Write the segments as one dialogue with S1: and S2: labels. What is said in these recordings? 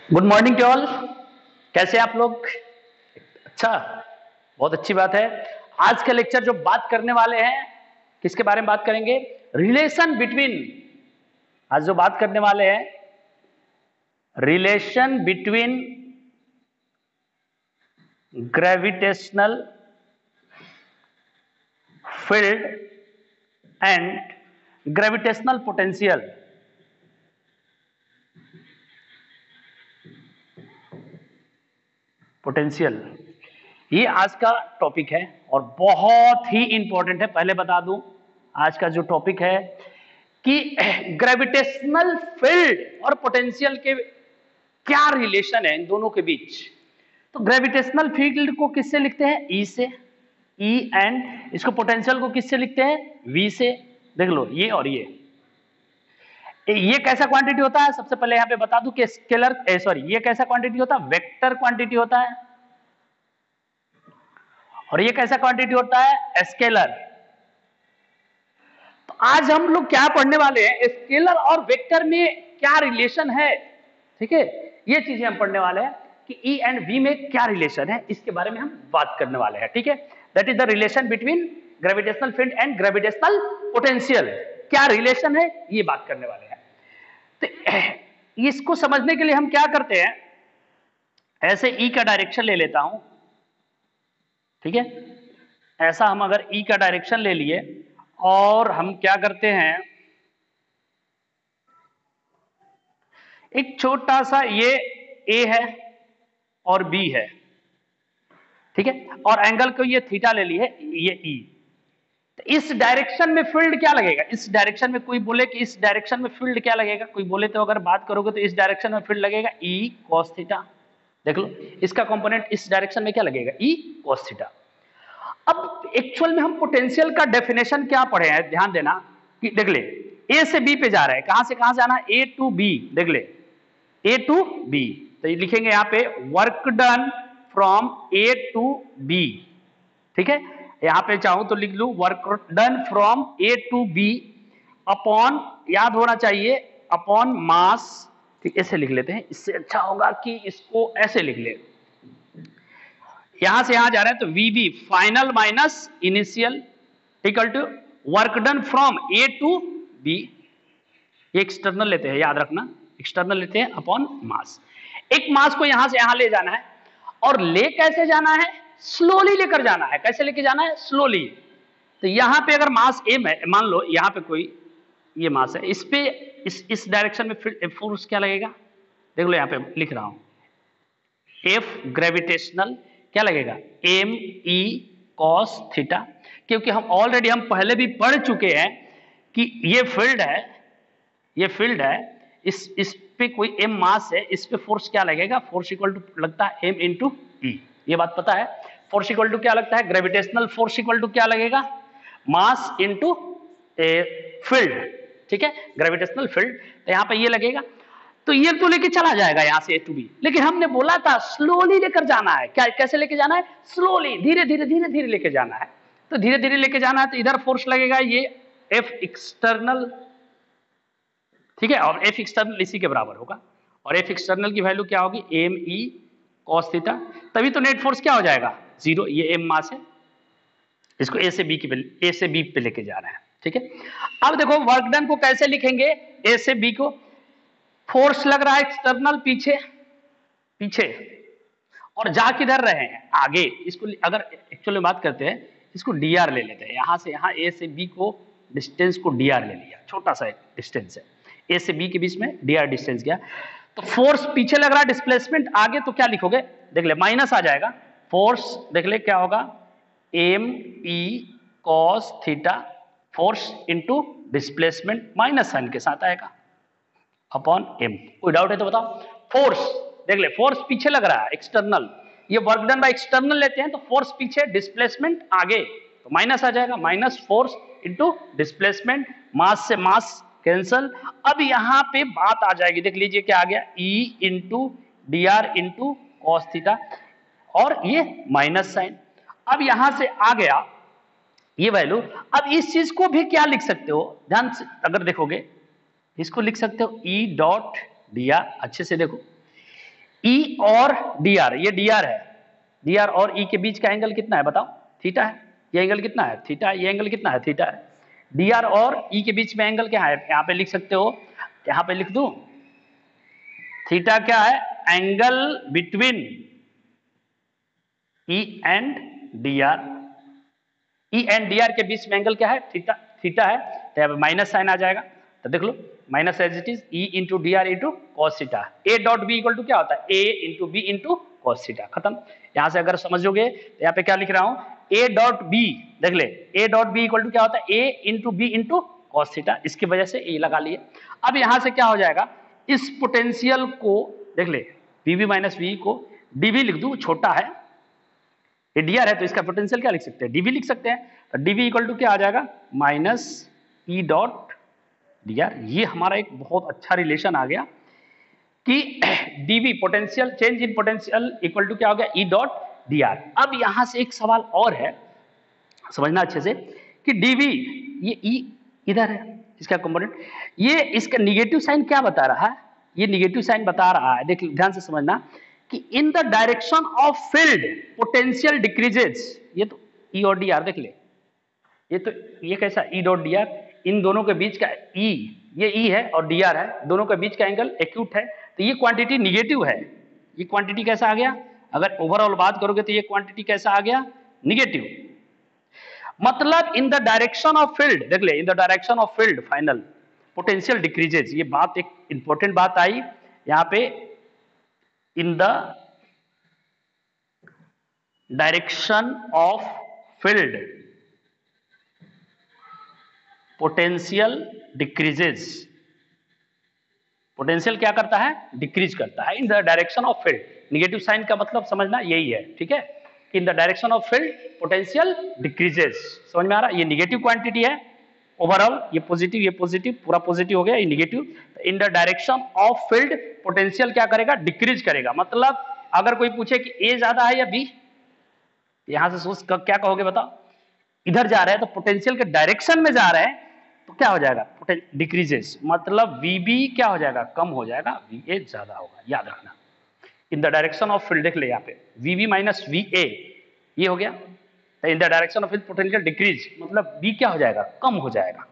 S1: Good morning to all. कैसे आप लोग? अच्छा, बहुत अच्छी बात है। आज का लेक्चर जो बात करने वाले हैं, किसके बारे में बात करेंगे? Relation between. आज जो बात करने वाले हैं, relation between gravitational field and gravitational potential. Potential, ये आज का टॉपिक है और बहुत ही इंपॉर्टेंट है। पहले बता दूं, आज का जो टॉपिक है कि ग्रेविटेशनल फील्ड और पोटेंशियल के क्या रिलेशन है इन दोनों के बीच। तो ग्रेविटेशनल फील्ड को किससे लिखते हैं? ई से, ई, एंड इसको पोटेंशियल को किससे लिखते हैं? वी से। देख लो, ये और ये कैसा क्वांटिटी होता है? सबसे पहले यहां पे बता दूं कि स्केलर सॉरी, ये कैसा क्वांटिटी होता है? वेक्टर क्वांटिटी होता है। और ये कैसा क्वांटिटी होता है? स्केलर। तो आज हम लोग क्या पढ़ने वाले हैं? स्केलर और वेक्टर में क्या रिलेशन है, ठीक है, ये चीजें हम पढ़ने वाले हैं कि ई एंड वी में क्या रिलेशन है, इसके बारे में हम बात करने वाले हैं। ठीक है, that is the relation between gravitational field and gravitational potential. क्या रिलेशन है, ये बात करने वाले हैं। तो इसको समझने के लिए हम क्या करते हैं, ऐसे ई का डायरेक्शन ले लेता हूं, ठीक है। ऐसा हम अगर ई का डायरेक्शन ले लिए और हम क्या करते हैं, एक छोटा सा ये ए है और बी है, ठीक है, और एंगल को ये थीटा ले ली है, ये ई। तो इस डायरेक्शन में फील्ड क्या लगेगा? इस डायरेक्शन में कोई बोले कि इस डायरेक्शन में फील्ड क्या लगेगा, कोई बोले तो अगर बात करोगे तो इस डायरेक्शन में फील्ड लगेगा ई कॉस थीटा। देख लो, इसका कंपोनेंट इस डायरेक्शन में क्या लगेगा? ई कॉस थीटा। अब एक्चुअल में हम पोटेंशियल का डेफिनेशन क्या पढ़े हैं, ध्यान देना कि देख ले, ए से बी पे जा रहा है, कहां से कहां जाना है? ए टू बी। देख ले, ए टू बी, तो ये लिखेंगे यहां पे work done from A to B, ठीक है। यहां पे चाहूं तो लिख लू work done from A to B upon, याद होना चाहिए, अपॉन मास। ठीक, ऐसे लिख लेते हैं, इससे अच्छा होगा कि इसको ऐसे लिख ले। यहां से यहां जा रहे हैं तो VB final minus initial equal to work done from A to B. ये एक्सटर्नल लेते हैं, याद रखना, एक्सटर्नल लेते हैं अपॉन मास। एक मास को यहां से यहां ले जाना है, और ले कैसे जाना है? स्लोली लेकर जाना है। कैसे लेके जाना है? स्लोली। तो यहां पे अगर मास एम है, मान लो यहां पे कोई ये मास है, इस पे इस डायरेक्शन में फोर्स क्या लगेगा? देख लो, यहां पे लिख रहा हूं, एफ ग्रेविटेशनल क्या लगेगा? M E cos theta. क्योंकि हम पहले भी पढ़ चुके हैं कि ये फील्ड है, ये फील्ड है, इस पे कोई एम मास है, इस पे फोर्स क्या लगेगा? फोर्स इक्वल टू लगता है एम इंटू ई। ये बात पता है। फोर्स इक्वल टू क्या लगता है? ग्रेविटेशनल फोर्स इक्वल टू क्या लगेगा? मास इंटू फील्ड, ठीक है, ग्रेविटेशनल फील्ड। तो यहां पे ये लगेगा, तो ये तो लेके चला जाएगा यहां से ए टू बी, लेकिन हमने बोला था स्लोली लेकर जाना है। क्या, कैसे लेके जाना है? स्लोली, धीरे धीरे धीरे धीरे लेके जाना है। तो धीरे धीरे लेके जाना है, तो इधर फोर्स लगेगा ये एफ एक्सटर्नल, ठीक है, और एफ एक्सटर्नल इसी के बराबर होगा। और एफ एक्सटर्नल की वैल्यू क्या होगी? M E cos theta. तभी तो नेट फोर्स क्या हो जाएगा? जीरो। ये एम मास है, इसको ए से बी पे लेके जा रहे हैं, ठीक है। अब देखो वर्क डन को कैसे लिखेंगे? ए से बी को, फोर्स लग रहा है एक्सटर्नल पीछे, पीछे, और जा किधर रहे हैं? आगे। इसको अगर एक्चुअली बात करते हैं, इसको डी आर ले लेते हैं। यहां से यहां ए से बी को डिस्टेंस को डी आर ले लिया, छोटा सा डिस्टेंस है ए से बी के बीच में, डी आर डिस्टेंस गया। तो फोर्स पीछे लग रहा है, डिस्प्लेसमेंट आगे, तो क्या लिखोगे? देख ले, माइनस आ जाएगा। फोर्स देख ले क्या होगा? M E cos theta, force into displacement minus sign के साथ आएगा अपॉन एम। कोई डाउट है तो बताओ। फोर्स देख ले, फोर्स पीछे लग रहा है एक्सटर्नल, ये वर्क डन बाय एक्सटर्नल लेते हैं, तो फोर्स पीछे, डिस्प्लेसमेंट आगे, तो माइनस आ जाएगा, माइनस फोर्स इंटू डिस्प्लेसमेंट, मास से मास कैंसल। अब यहां पे बात आ जाएगी, देख लीजिए क्या आ गया? ई into d r into cos theta, और ये माइनस साइन। अब यहां से आ गया ये वैल्यू। अब इस चीज को भी क्या लिख सकते हो, ध्यान से अगर देखोगे, इसको लिख सकते हो ई डॉट डी आर। अच्छे से देखो, ई और डी आर, ये डी आर है, डी आर और ई के बीच का एंगल कितना है बताओ? थीटा है। ये एंगल कितना है? थीटा है। ये एंगल कितना है? थीटा है। डी आर और ई के बीच में एंगल क्या है? यहाँ पे लिख सकते हो, यहाँ पे लिख दूं, थीटा क्या है? Angle between E and D R. E and D R के बीच में एंगल क्या है? थीटा। थीटा है तो यहाँ पे माइनस साइन आ जाएगा, तो देख लो minus as it is E into d r into cos theta. A dot B equal to क्या होता है? A into B into cos theta. खत्म। यहां से अगर समझोगे तो यहाँ पे क्या लिख रहा हूं? ए डॉट बी, देख ले, A dot B equal to क्या होता है? A into B into cos theta. इसकी वजह से ए लगा लिए। अब यहां से क्या हो जाएगा? इस पोटेंशियल को देख ले, वीवी माइनस वी को डीवी लिख दूं, छोटा है, ये डीआर है तो इसका पोटेंशियल क्या लिख सकते हैं? डीवी लिख सकते हैं। तो डीवी इक्वल टू क्या आ जाएगा? Minus E dot D R. ये हमारा एक बहुत अच्छा रिलेशन आ गया कि D V potential, change in potential equal to क्या हो गया? E dot D R. अब यहां से एक सवाल और है, समझना अच्छे से, कि डीवी, ये ई इधर है इसका कंपोनेंट, ये इसका निगेटिव साइन क्या बता रहा है? ये निगेटिव साइन बता रहा है, देख ध्यान से समझना, कि in the direction of field potential decreases. ये तो ई और डी आर देख ले, ये तो ये कैसा ई डॉट डी आर, इन दोनों के बीच का ई, ये ई है और डी आर है, दोनों के बीच का एंगल एक्यूट है, तो ये क्वांटिटी निगेटिव है। ये क्वांटिटी कैसा आ गया? अगर ओवरऑल बात करोगे तो ये क्वांटिटी कैसा आ गया? निगेटिव। मतलब इन द डायरेक्शन ऑफ फील्ड, देख ले, इन the direction of field final potential decreases. ये बात एक इंपॉर्टेंट बात आई यहां पे, in the direction of field potential decreases। Potential क्या करता है? डिक्रीज करता है in the direction of field. Negative sign का मतलब समझना यही है, ठीक है, कि in the direction of field potential decreases. समझ में आ रहा? ये निगेटिव क्वांटिटी है ओवरऑल, ये पॉजिटिव, पूरा पॉजिटिव हो गया, ये negative. In the direction of field potential क्या करेगा? डिक्रीज करेगा। मतलब अगर कोई पूछे कि ए ज्यादा है या बी, यहां से सोच क्या कहोगे बताओ? इधर जा रहे हैं तो पोटेंशियल के डायरेक्शन में जा रहे हैं तो क्या हो जाएगा? डिक्रीजेस, मतलब वीबी क्या हो जाएगा? कम हो जाएगा, वीए ज्यादा होगा, याद रखना। इन द डायरेक्शन ऑफ फील्ड देख ले यहाँ पे, वीबी माइनस वीए, ये हो गया। इन the direction of field potential decrease, मतलब बी क्या हो जाएगा? कम हो जाएगा,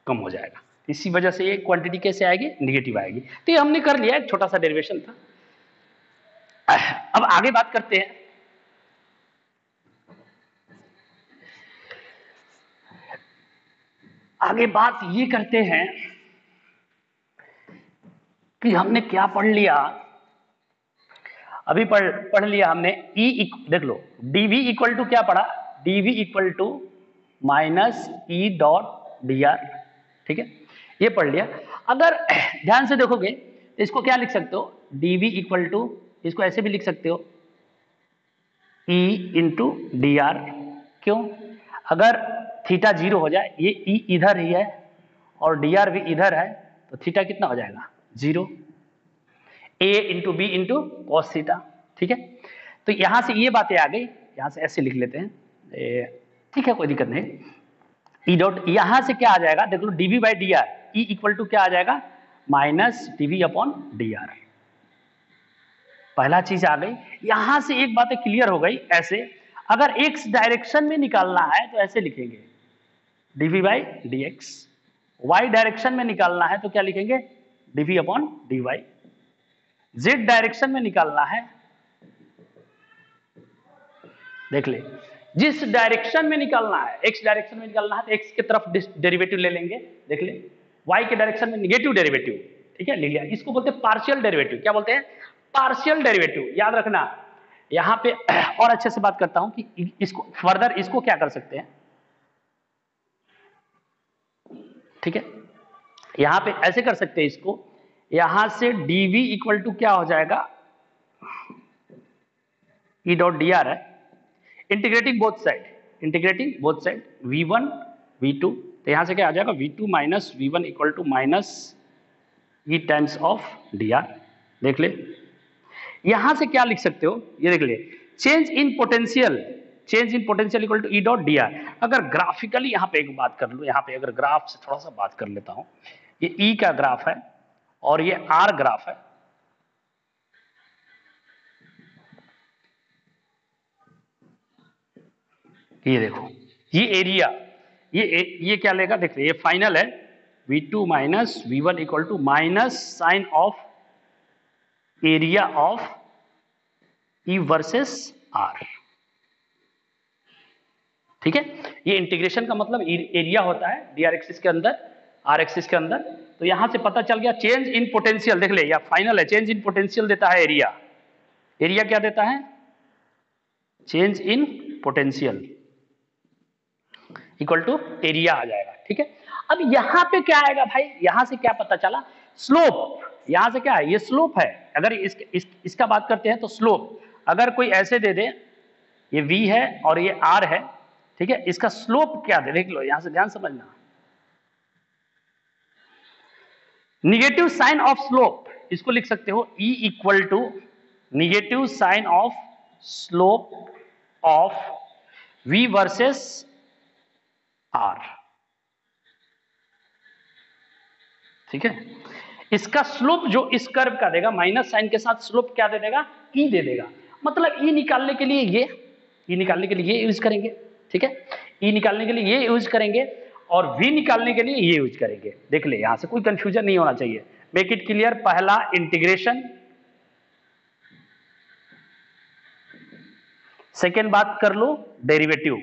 S1: कम हो जाएगा। इसी वजह से ये क्वांटिटी कैसे आएगी? निगेटिव आएगी। तो ये हमने कर लिया, एक छोटा सा डेरिवेशन था। अब आगे बात करते हैं, आगे बात ये करते हैं कि हमने क्या पढ़ लिया, अभी पढ़ लिया हमने ई, देख लो, डीवी इक्वल टू क्या पढ़ा? D V equal to minus E dot D R, ठीक है, ये पढ़ लिया। अगर ध्यान से देखोगे तो इसको क्या लिख सकते हो? डीवी इक्वल टू, इसको ऐसे भी लिख सकते हो, ई इंटू डी आर। क्यों? अगर थीटा 0 हो जाए, ये ई इधर ही है और डी आर भी इधर है, तो थीटा कितना हो जाएगा? 0। A into B into cos theta, ठीक है। तो यहां से ये बातें आ गई, यहां से ऐसे लिख लेते हैं, ठीक है, कोई दिक्कत नहीं। ई डॉट, यहां से क्या आ जाएगा? देख लो, dV by D R, E equal to क्या आ जाएगा? Minus dV upon d r. पहला चीज आ गई। यहां से एक बात क्लियर हो गई, ऐसे अगर एक्स डायरेक्शन में निकालना है तो ऐसे लिखेंगे, D V by D X. Y direction में निकालना है तो क्या लिखेंगे? D V upon D Y. Z direction में निकालना है, देख ले, जिस डायरेक्शन में निकालना है, एक्स डायरेक्शन में निकालना है तो एक्स की तरफ डेरिवेटिव ले लेंगे, देख ले। वाई के डायरेक्शन में निगेटिव डेरिवेटिव, ठीक है, ले लिया। इसको बोलते हैं पार्शियल डेरिवेटिव। क्या बोलते हैं? पार्शियल डेरिवेटिव, याद रखना। यहां पे और अच्छे से बात करता हूं कि इसको फर्दर, इसको क्या कर सकते हैं, ठीक है, यहां पे ऐसे कर सकते हैं इसको, यहां से dv इक्वल टू क्या हो जाएगा? ई डॉट डी आर है, integrating both side, v1 v2, तो यहां से क्या आ जाएगा? v2 minus v1 equal to minus E times of D R. देख ले, यहां से क्या लिख सकते हो? ये देख ले, change in potential equal to E dot D R. अगर ग्राफिकली यहां पे एक बात कर लो, यहां पे अगर ग्राफ से थोड़ा सा बात कर लेता हूं, ये ई का ग्राफ है और ये आर ग्राफ है, ये देखो, ये एरिया, ये क्या लेगा, देखिए ये फाइनल है, V2 minus V1 equal to minus sign of area of E versus R। ठीक है, ये इंटीग्रेशन का मतलब एरिया होता है dr एक्सिस के अंदर, r एक्सिस के अंदर। तो यहां से पता चल गया चेंज इन पोटेंशियल, देख ले या फाइनल है, चेंज इन पोटेंशियल देता है एरिया। एरिया क्या देता है, change in potential equal to area आ जाएगा। ठीक है, अब यहां पे क्या आएगा भाई, यहां से क्या पता चला, स्लोप। यहां से क्या है, ये स्लोप है। अगर इसका बात करते हैं तो स्लोप, अगर कोई ऐसे दे दे, ये v है और ये r है, ठीक है, इसका स्लोप क्या दे, देख लो यहां से ध्यान समझना। निगेटिव साइन ऑफ स्लोप, इसको लिख सकते हो E equal to negative sign of slope of V versus R। ठीक है, इसका स्लोप जो इस कर्व का देगा, माइनस साइन के साथ स्लोप क्या दे देगा, E दे देगा। मतलब E निकालने के लिए ये निकालने के लिए ये यूज करेंगे। ठीक है, E निकालने के लिए ये यूज करेंगे और V निकालने के लिए ये यूज करेंगे। देख ले, यहां से कोई कंफ्यूजन नहीं होना चाहिए, मेक इट क्लियर। पहला इंटीग्रेशन, सेकेंड बात कर लो डेरिवेटिव,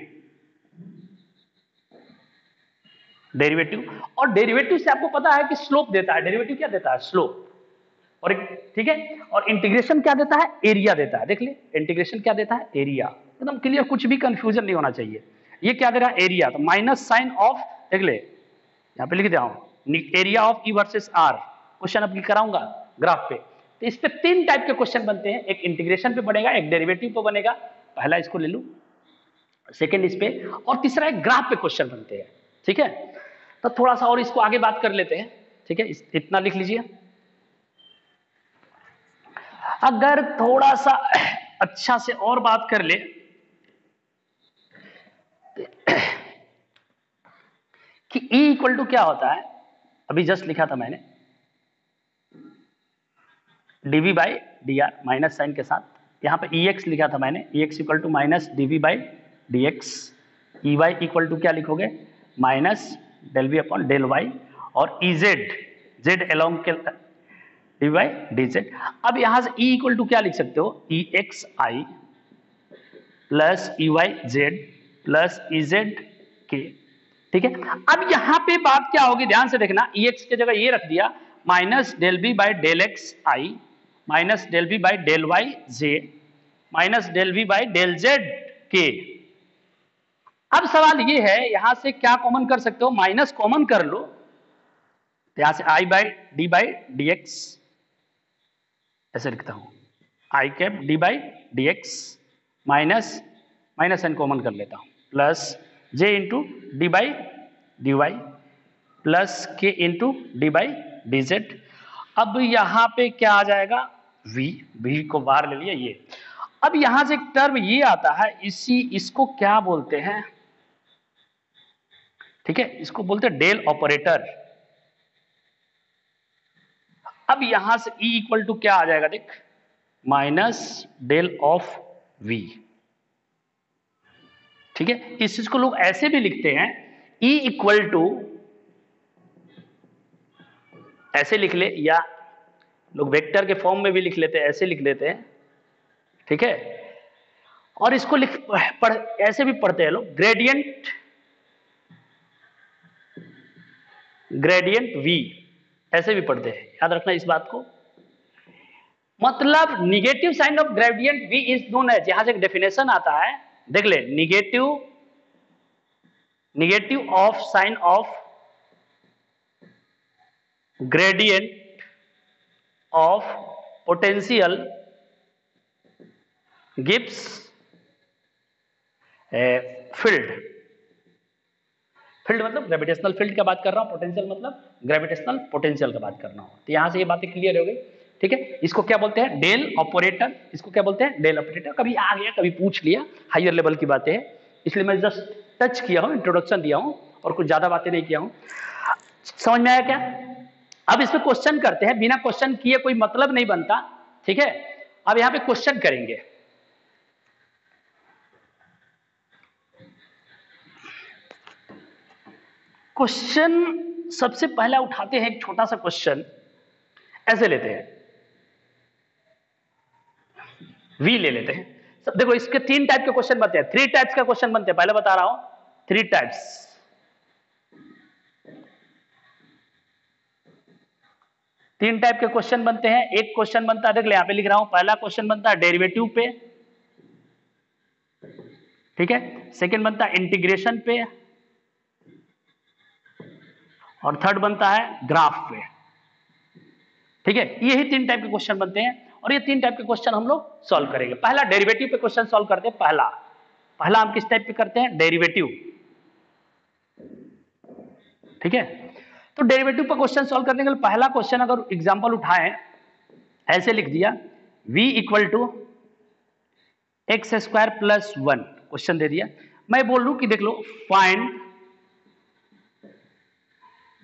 S1: और डेरिवेटिव से आपको पता है कि स्लोप देता है, डेरिवेटिव क्या देता है, स्लोप। और ठीक है, और इंटीग्रेशन क्या देता है, एरिया देता है। देख ले, इंटीग्रेशन क्या देता है, एरिया। एकदम क्लियर, कुछ भी कंफ्यूजन नहीं होना चाहिए। ये क्या दे रहा है, एरिया, तो माइनस साइन ऑफ, देख ले यहां पे लिख दिया हूं, area of E versus R। Question अब कराऊंगा ग्राफ पे। तो इस पे 3 टाइप के क्वेश्चन बनते हैं, एक इंटीग्रेशन पे बनेगा, एक डेरिवेटिव पे बनेगा, पहला इसको ले लू, सेकेंड इस पे, और तीसरा एक ग्राफ पे क्वेश्चन बनते हैं। ठीक है, तो थोड़ा सा और इसको आगे बात कर लेते हैं। ठीक है, इतना लिख लीजिए। अगर थोड़ा सा अच्छा से और बात कर ले कि E इक्वल टू क्या होता है, अभी जस्ट लिखा था मैंने, dv by D R, minus sign के साथ, यहां पे ex लिखा था मैंने, ex equal to minus dv by D X, E Y equal to क्या लिखोगे, minus del V upon del Y, और ई जेड एलोंग के डी बाई डी जेड। अब यहां से E इक्वल टू क्या लिख सकते हो, E x i plus E y z plus E z k. ठीक है, अब यहां पे बात क्या होगी, ध्यान से देखना, ex की जगह ये रख दिया, minus del B by del X I minus del B by del Y J minus del B by del Z के। अब सवाल ये है, यहां से क्या कॉमन कर सकते हो, माइनस कॉमन कर लो, यहां से आई बाई डी एक्स ऐसे लिखता हूं, i cap d by D x minus minus n common कर लेता हूं, plus j into D by d y plus k into D by D Z. अब यहां पे क्या आ जाएगा, v को बाहर ले लिया ये। अब यहां से एक टर्म ये आता है, इसको क्या बोलते हैं, ठीक है, इसको बोलते हैं डेल ऑपरेटर। अब यहां से E इक्वल टू क्या आ जाएगा, देख, माइनस डेल ऑफ v। ठीक है, इस चीज को लोग ऐसे भी लिखते हैं, E इक्वल टू, ऐसे लिख ले, या लोग वेक्टर के फॉर्म में भी लिख लेते हैं, ऐसे लिख लेते हैं। ठीक है, और इसको ऐसे भी पढ़ते हैं लोग, ग्रेडियंट v, ऐसे भी पढ़ते हैं, याद रखना इस बात को। मतलब negative sign of gradient v is known as, यहां से एक डेफिनेशन आता है, देख ले, negative of sign of gradient of potential gives field मतलब ग्रेविटेशनल फील्ड का बात कर रहा हूं, पोटेंशियल मतलब ग्रेविटेशनल पोटेंशियल का बात कर रहा हूं। तो यहां से ये बातें क्लियर हो गई। ठीक है, इसको क्या बोलते हैं, डेल ऑपरेटर, इसको क्या बोलते हैं, डेल ऑपरेटर। कभी आ गया, कभी पूछ लिया, हायर लेवल की बातें हैं, इसलिए मैं जस्ट टच किया हूं, इंट्रोडक्शन दिया हूं, और कुछ ज्यादा बातें नहीं किया हूं। समझ में आया क्या? अब इस पे क्वेश्चन करते हैं, बिना क्वेश्चन किए कोई मतलब नहीं बनता। ठीक है, अब यहां पे क्वेश्चन करेंगे। क्वेश्चन सबसे पहला उठाते हैं एक छोटा सा क्वेश्चन, ऐसे लेते हैं, वी ले लेते हैं। सब देखो इसके 3 टाइप के क्वेश्चन बनते हैं, 3 टाइप्स का क्वेश्चन बनते हैं, पहले बता रहा हूं 3 टाइप्स। 3 टाइप के क्वेश्चन बनते हैं। एक क्वेश्चन बनता है, देख ले यहां पे लिख रहा हूं, पहला क्वेश्चन बनता है डेरिवेटिव पे, ठीक है। सेकंड बनता है इंटीग्रेशन पे, और थर्ड बनता है ग्राफ पे, ठीक है। यही 3 टाइप के क्वेश्चन बनते हैं और ये 3 टाइप के क्वेश्चन हम लोग सॉल्व करेंगे। पहला डेरिवेटिव पे क्वेश्चन सॉल्व करते हैं। पहला हम किस टाइप पे करते हैं? डेरिवेटिव, ठीक है। तो डेरिवेटिव पर क्वेश्चन सॉल्व करने के लिए पहला क्वेश्चन अगर एग्जांपल उठाएं, ऐसे लिख दिया v equal to x square plus 1, question दे दिया। मैं बोल लूं कि देख लो फाइंड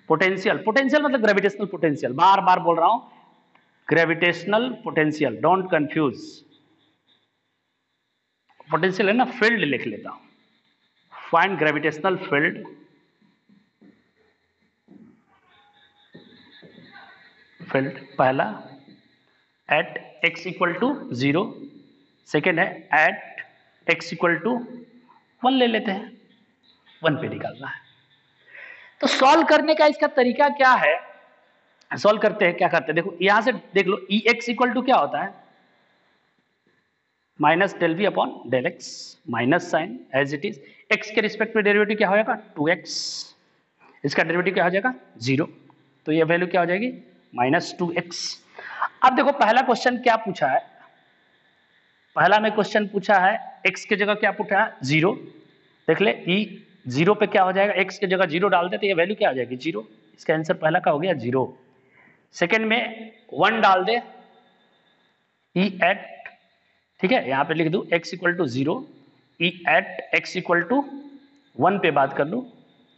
S1: पोटेंशियल, पोटेंशियल मतलब ग्रेविटेशनल पोटेंशियल, बार बार बोल रहा हूं gravitational potential, don't confuse. Potential है ना, फील्ड लिख लेता हूं, फाइंड ग्रेविटेशनल फील्ड, फील्ड पहला at x equal to 0, second है एट x इक्वल टू 1 ले लेते हैं, 1 पे निकालना है। तो सॉल्व करने का इसका तरीका क्या है? सॉल्व करते हैं, क्या करते हैं देखो, यहां से देख लो ई एक्स इक्वल टू क्या होता है? Minus del V upon del X, minus sign as it is, X के रिस्पेक्ट में डेरिवेटिव क्या हो जाएगा? 2x, इसका डेरिवेटिव क्या हो जाएगा? 0, तो ये वैल्यू क्या हो जाएगी? Minus 2x। अब देखो पहला क्वेश्चन क्या पूछा है, पहला में क्वेश्चन पूछा है x की जगह क्या पूछा है? 0। देख ले ई 0 पे क्या हो जाएगा? x की जगह 0 डाल दे तो ये वैल्यू क्या आ जाएगी? 0। इसका आंसर पहला का हो गया 0। सेकंड में 1 डाल दे ई एट, ठीक है, यहां पे लिख दू x equal to 0, E at x equal to 1 पे बात कर लू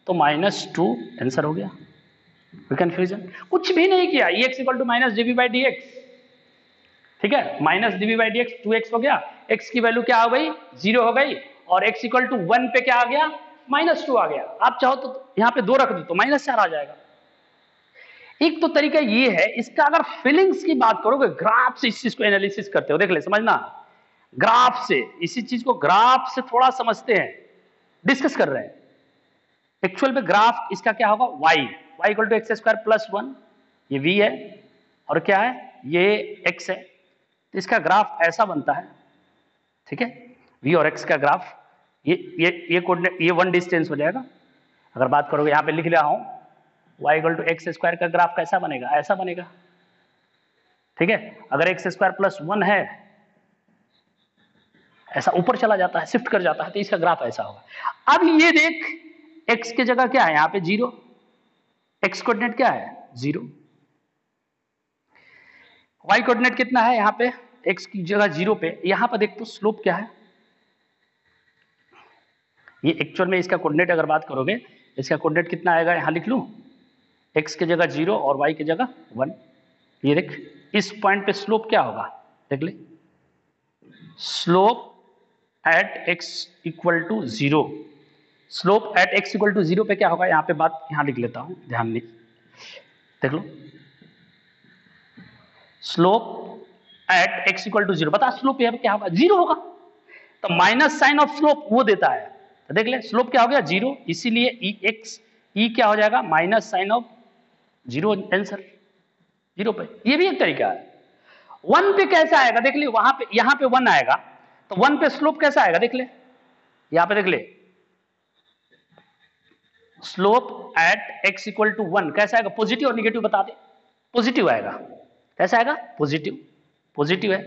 S1: तो माइनस 2 आंसर हो गया। कोई कंफ्यूजन? कुछ भी नहीं किया, E x equal to minus D V by D x, ठीक है, minus D V by D x, 2x हो गया, x की वैल्यू क्या हो गई? 0 हो गई, और x इक्वल टू 1 पे क्या आ गया? माइनस 2 आ गया। आप चाहो तो यहाँ पे 2 रख दो तो माइनस 4 आ जाएगा। एक तो तरीका ये है। इसका अगर फीलिंग्स की बात करोगे, ग्राफ से इस चीज को एनालिसिस करते हो, देख ले, समझना, ग्राफ से, इसी चीज को ग्राफ से थोड़ा समझते हैं, डिस्कस कर रहे हैं। एक्चुअल में ग्राफ इसका क्या होगा? y equal to x square plus 1, ये v है, और क्या है? ये x है। तो इसका ग्राफ ऐसा बनता है, ठीक है, v और x का ग्राफ, ये कोऑर्डिनेट, ये 1 डिस्टेंस हो जाएगा। अगर बात करोगे, यहां पे लिख लिया हूं y equal to x square का ग्राफ कैसा बनेगा? ऐसा बनेगा, ठीक है। अगर एक्स स्क्वायर प्लस 1 है, ऐसा ऊपर चला जाता है, शिफ्ट कर जाता है, तो इसका ग्राफ ऐसा होगा। अब ये देख, x की जगह क्या है? यहां पे 0, x कोऑर्डिनेट क्या है? 0, y कोऑर्डिनेट कितना है? यहां पे x की जगह 0 पे, यहां पर देख तो स्लोप क्या है? ये एक्चुअल में इसका कोऑर्डिनेट अगर बात करोगे, इसका कोऑर्डिनेट कितना आएगा? यहां लिख लूं, x की जगह 0 और y की जगह 1। ये देख, इस पॉइंट पे स्लोप क्या होगा? देख ले, slope at x equal to 0, slope at x equal to 0 पे क्या होगा? यहां पे बात, यहां लिख लेता हूं, ध्यान नहीं, देख लो, slope at x equal to 0, बता स्लोप यहाँ पे क्या होगा? 0 होगा। तो माइनस साइन ऑफ स्लोप वो देता है, तो देख ले स्लोप क्या हो गया? 0, इसीलिए ई एक्स, ई क्या हो जाएगा? माइनस साइन ऑफ 0, आंसर 0 पे। ये भी एक तरीका है। 1 पे कैसा आएगा? देख ले, वहां पे, यहां पे 1 आएगा, तो 1 पे स्लोप कैसा आएगा? देख ले, यहां पे देख ले, slope at x equal to 1 कैसा आएगा? पॉजिटिव और निगेटिव बता दे। पॉजिटिव आएगा। कैसा आएगा? पॉजिटिव, पॉजिटिव है,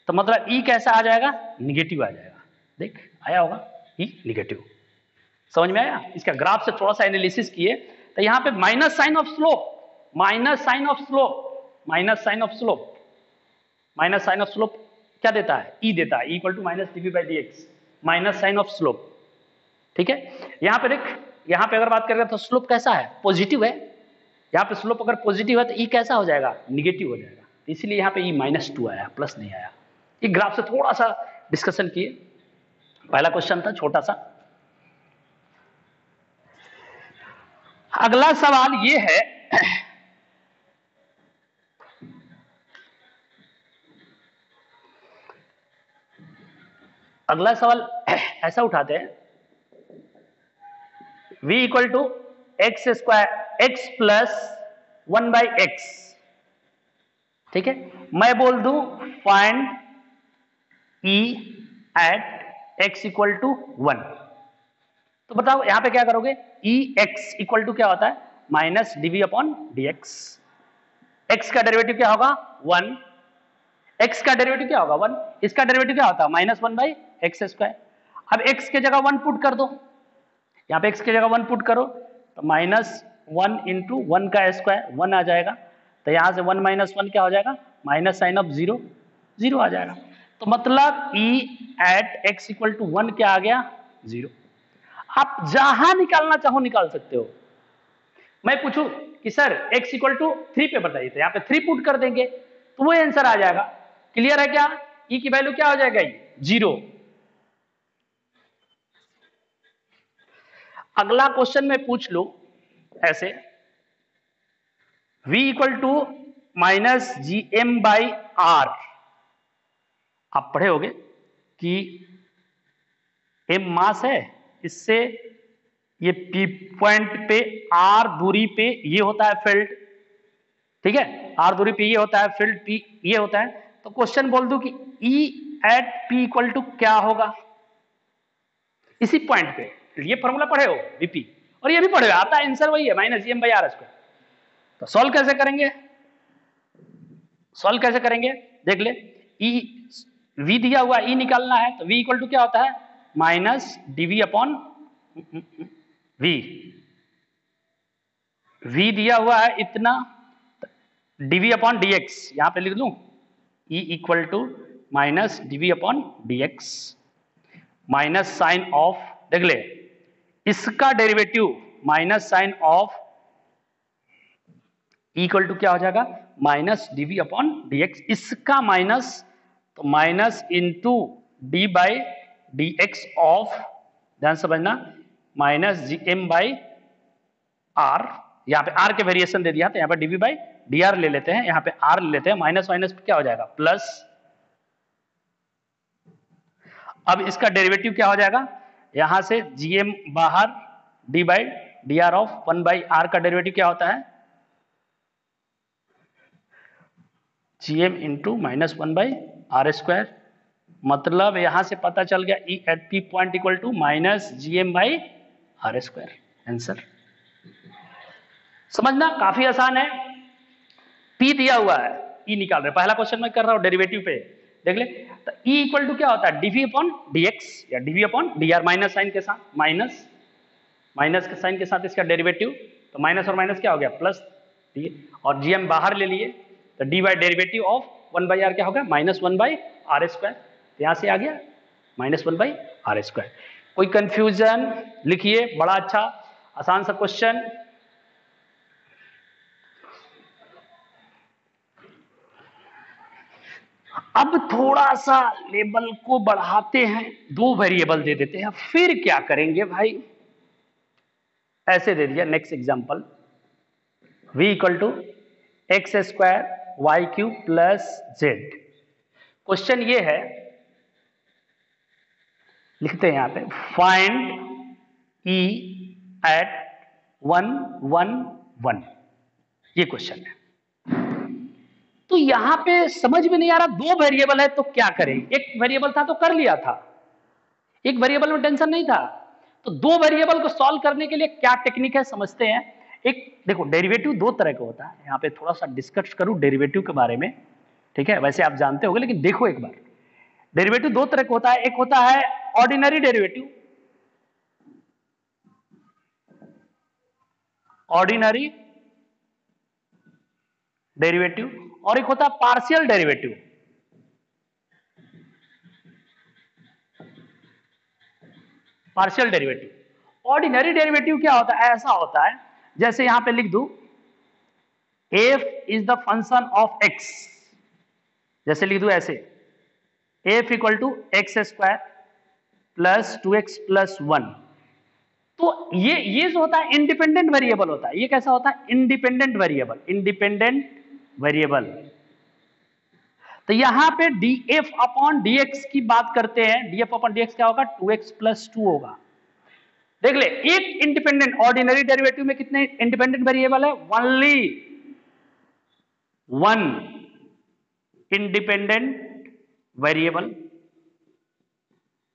S1: तो मतलब ई कैसा आ जाएगा? निगेटिव आ जाएगा। देख आया होगा, ई निगेटिव। समझ में आया? इसका ग्राफ से थोड़ा सा एनालिसिस किए तो यहां पे minus sign of slope, minus sign of slope, minus sign of slope, minus sign of slope क्या देता है? ई देता है, equal to minus DV by D x, minus sign of slope, ठीक है। यहां पे देख, यहां पे अगर बात करें तो स्लोप कैसा है? पॉजिटिव है। यहां पे स्लोप अगर पॉजिटिव है तो ई कैसा हो जाएगा? निगेटिव हो जाएगा, इसलिए यहां पे ई -2 आया, प्लस नहीं आया। ये ग्राफ से थोड़ा सा डिस्कशन किए। पहला क्वेश्चन था छोटा सा। अगला सवाल ये है, अगला सवाल ऐसा उठाते हैं, v equal to x square X plus 1/x, ठीक है। मैं बोल दूं find e at x equal to 1, तो बताओ यहां पे क्या करोगे, e x इक्वल टू क्या होता है, minus dv upon dx। x का डेरिवेटिव क्या होगा 1, x का डेरिवेटिव क्या होगा 1, इसका डेरिवेटिव क्या होता है -1/x स्क्वायर। अब x के जगह 1 पुट कर दो, यहाँ पे x की जगह 1 पुट करो तो -1 इंटू 1 का स्क्वायर 1 आ जाएगा, तो यहाँ से 1 - 1 क्या हो जाएगा, माइनस साइन ऑफ 0 0 आ जाएगा। तो मतलब e at x equal to 1 क्या आ गया 0। आप जहां निकालना चाहो निकाल सकते हो। मैं पूछूं कि सर x इक्वल टू 3 पे बताइए, तो यहाँ पे 3 पुट कर देंगे तो वो आंसर आ जाएगा। क्लियर है क्या, e की वैल्यू क्या हो जाएगा 0। अगला क्वेश्चन में पूछ लो ऐसे, v equal to minus GM/r। आप पढ़े होगे कि m मास है, इससे ये p पॉइंट पे r दूरी पे ये होता है फील्ड, ठीक है, r दूरी पे ये होता है फील्ड, p ये होता है। तो क्वेश्चन बोल दूं कि e eight p equal to क्या होगा इसी पॉइंट पे। ये फॉर्मूला पढ़े हो वीपी, और ये भी पढ़े हो, आता है आंसर वही है -GM/r स्क्वायर। तो सॉल्व कैसे करेंगे, सॉल्व कैसे करेंगे देख ले, e v दिया हुआ e निकालना है, तो v इक्वल टू क्या होता है minus dv upon v। v दिया हुआ है इतना, dv अपॉन dx यहां पे लिख लूं, e equal to minus dv upon dx minus sign of, देख ले इसका derivative minus sign of equal to क्या हो जाएगा माइनस dv अपॉन dx, इसका माइनस तो minus into D by D X of, ध्यान समझना, -GM/r। यहाँ पे r के वेरिएशन दे दिया तो यहाँ पे dv/dr ले लेते हैं, यहाँ पे r ले लेते हैं, माइनस माइनस क्या हो जाएगा प्लस। अब इसका डेरिवेटिव क्या हो जाएगा, यहां से gm बाहर, d/dr ऑफ 1/r का डेरिवेटिव क्या होता है gm इंटू -1/r²। मतलब यहां से पता चल गया e eight p point equal to -GM/r²। Answer समझना काफी आसान है। p दिया हुआ है, e निकाल रहे, पहला क्वेश्चन मैं कर रहा हूं डेरिवेटिव पे, देख ले। तो e इक्वल टू क्या होता है dv अपॉन dx या dv upon dr, minus sign के साथ, माइनस के साइन के साथ इसका डेरिवेटिव, तो माइनस और माइनस क्या हो गया प्लस, और gm बाहर ले लिए तो dy डेरिवेटिव ऑफ 1/r क्या होगा -1/r²। यहां से आ गया -1/r²। कोई कंफ्यूजन लिखिए, बड़ा अच्छा आसान सा क्वेश्चन। अब थोड़ा सा लेवल को बढ़ाते हैं, 2 वेरिएबल दे देते हैं, फिर क्या करेंगे भाई, ऐसे दे दिया next example, v equal to x² y³ plus z। Question ये है, लिखते हैं यहां पे फाइंड e एट 1 1 1, ये क्वेश्चन है। तो यहां पे समझ में नहीं आ रहा, 2 वेरिएबल है तो क्या करें, एक वेरिएबल था तो कर लिया था, एक वेरिएबल में टेंशन नहीं था। तो 2 वेरिएबल को सॉल्व करने के लिए क्या टेक्निक है समझते हैं। एक देखो डेरिवेटिव 2 तरह का होता है, यहाँ पे थोड़ा सा डिस्कस करूं डेरिवेटिव के बारे में, ठीक है, वैसे आप जानते होंगे लेकिन देखो एक बार, डेरिवेटिव 2 तरह का होता है, एक होता है ऑर्डिनरी डेरिवेटिव, ऑर्डिनरी डेरिवेटिव, और एक होता है partial derivative. Partial derivative, ordinary derivative क्या होता है, ऐसा होता है जैसे यहां पे लिख दूं f is the function of x, जैसे लिख दूं ऐसे f equal to x² plus 2x plus 1, तो ये जो होता है इंडिपेंडेंट वेरिएबल होता है। ये कैसा होता है? Independent variable, independent variable. तो यहां पे df अपॉन dx की बात करते हैं। df अपॉन dx क्या होगा? 2x प्लस 2 होगा। देख ले, एक इंडिपेंडेंट, ऑर्डिनरी डेरिवेटिव में कितने इंडिपेंडेंट वेरिएबल है? Only one independent variable.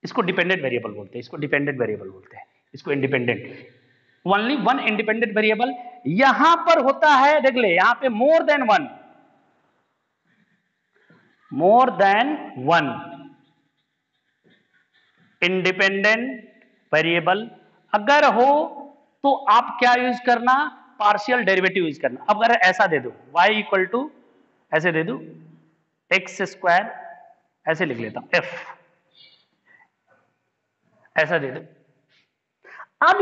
S1: इसको डिपेंडेंट वेरिएबल बोलते हैं, इसको डिपेंडेंट वेरिएबल बोलते हैं, इसको independent. Only one independent variable. यहां पर होता है, देख ले, यहां पे मोर देन वन, मोर देन वन इंडिपेंडेंट वेरिएबल अगर हो तो आप क्या यूज करना? पार्शियल डेरिवेटिव यूज करना। अब अगर ऐसा दे दो y इक्वल टू, ऐसे दे दो एक्स स्क्वायर, ऐसे लिख लेता हूं f, ऐसा दे दो। अब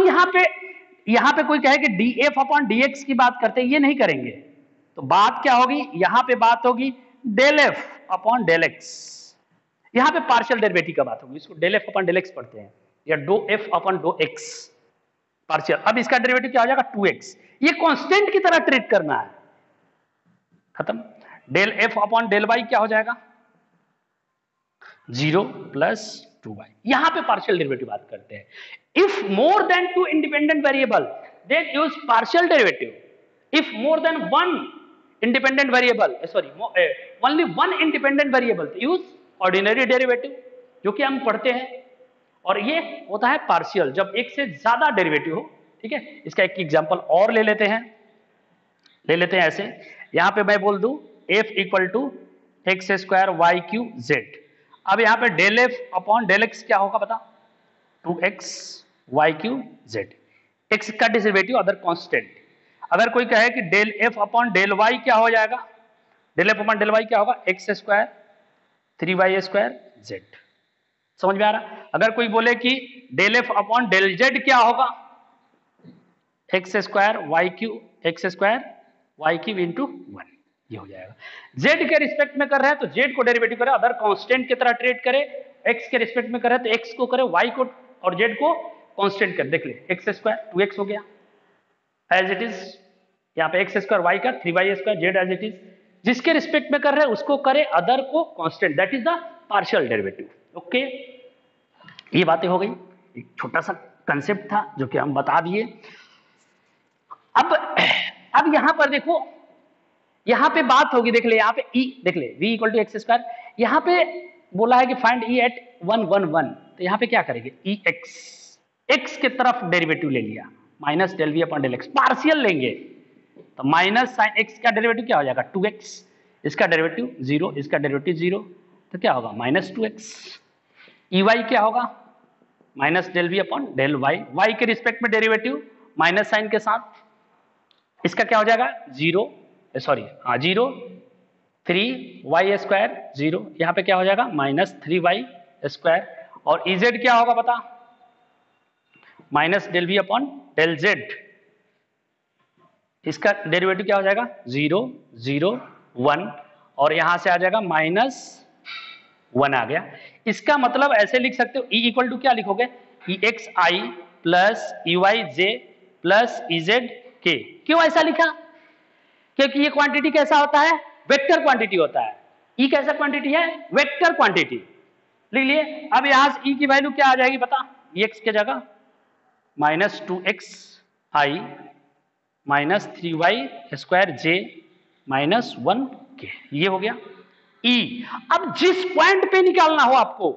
S1: यहां पे कोई कहे कि df अपॉन dx की बात करते हैं, ये नहीं करेंगे। तो बात क्या होगी? यहां पे बात होगी del f upon del x। यहां पे पार्शियल डेरिवेटिव का बात होगी, इसको del f upon del x पढ़ते हैं, या डो f अपॉन डो x पार्शियल। अब इसका डेरिवेटिव क्या हो जाएगा? 2x। ये कांस्टेंट की तरह ट्रीट करना है, खत्म। Del f upon del y क्या हो जाएगा? 0 प्लस 2y। यहां पे पार्शियल डेरिवेटिव बात करते हैं। If more than two independent variable then use partial derivative. If more than one independent variable, sorry only one independent variable, use ordinary derivative, जो कि हम पढ़ते हैं। और ये होता है पार्शियल जब एक से ज्यादा डेरिवेटिव हो। ठीक है, इसका एक एग्जांपल और ले लेते हैं, ऐसे। यहां पे मैं बोल दूं f equal to x square Y Q Z. अब यहां पे del F upon del X क्या होगा बता? 2x Y Q Z. X का डेरिवेटिव अदर कांस्टेंट। अगर कोई कहे कि del F upon del Y क्या हो जाएगा? Del F upon del Y क्या होगा? X square 3y square Z. समझ में आ रहा? अगर कोई बोले कि del F upon del Z क्या होगा? X square Y cube, X square Y cube into 1, ये हो जाएगा। जेड के रिस्पेक्ट में कर रहे हैं तो जेड को डेरिवेटिव करे, अदर कांस्टेंट की तरह ट्रीट करे। एक्स के रिस्पेक्ट में कर रहे हैं तो एक्स को करे, वाई को और जेड को कांस्टेंट कर। देख ले, एक्स स्क्वायर 2x हो गया एज इट इज, यहाँ पे एक्स स्क्वायर वाई का 3y square Z as it is. जिसके रिस्पेक्ट में कर रहे हैं उसको करे, अदर को constant, that is the partial derivative. Okay, ये बातें हो गई। एक छोटा सा कंसेप्ट था जो कि हम बता दिए। अब यहां पर देखो, यहां पे बात होगी, देख ले, यहां पे ई, देख ले, v equal to x square. यहां पे बोला है कि फाइंड ई एट 1 1 1, तो यहां पे क्या करेंगे? ई एक्स, एक्स की तरफ डेरिवेटिव ले लिया, minus del V upon del X, partial लेंगे तो माइनस साइन एक्स का डेरिवेटिव क्या हो जाएगा? 2x, इसका डेरिवेटिव 0, इसका डेरिवेटिव 0, तो क्या होगा? Minus 2x। ई वाई क्या होगा? Minus del V upon del Y, Y के रिस्पेक्ट में डेरिवेटिव माइनस साइन के साथ, इसका क्या हो जाएगा? 0, सॉरी हाँ 0, 3y स्क्वायर 0, यहां पे क्या हो जाएगा? Minus 3y square. और इजेड क्या होगा बता? Minus del V upon del Z, इसका डेरिवेटिव क्या हो जाएगा? 0 0 1, और यहां से आ जाएगा माइनस 1 आ गया। इसका मतलब ऐसे लिख सकते हो, ई इक्वल टू क्या लिखोगे? ई x i plus E Y J plus EZ के। क्यों ऐसा लिखा? क्योंकि ये क्वांटिटी कैसा होता है? वेक्टर क्वांटिटी होता है। ई कैसा क्वांटिटी है? Vector quantity. लिख लिए। अब यहां से ई की वैल्यू क्या आ जाएगी बता? ई एक्स के जगह माइनस 2x आई माइनस 3y स्क्वायर जे माइनस 1 के, ये हो गया ई। अब जिस पॉइंट पे निकालना हो आपको,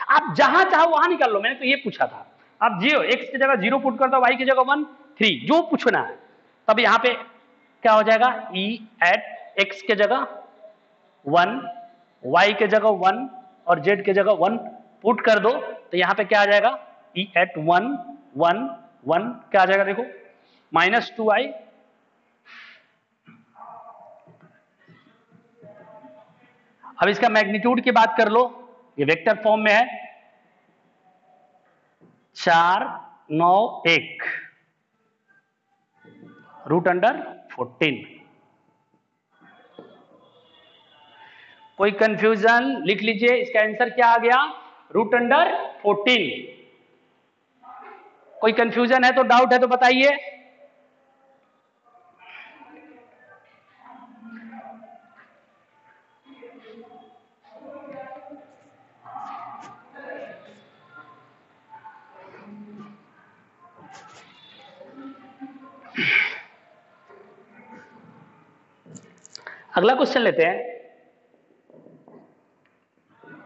S1: आप जहां चाहो वहां निकाल लो, मैंने तो ये पूछा था। अब 0, एक्स की जगह 0 पुट कर दो, वाई की जगह 1 3, जो पूछना है। तब यहां पे क्या हो जाएगा? ई एट एक्स के जगह 1, वाई के जगह 1 और जेड के जगह 1 पुट कर दो, तो यहां पे क्या आ जाएगा? ई एट 1 1 1 क्या आ जाएगा? देखो माइनस 2i, अब इसका मैग्नीट्यूड की बात कर लो, ये वेक्टर फॉर्म में है, 4 9 1 रूट अंडर 14। कोई कंफ्यूजन? लिख लीजिए, इसका आंसर क्या आ गया? Root under 14। कोई कंफ्यूजन है तो, डाउट है तो बताइए। अगला क्वेश्चन लेते हैं।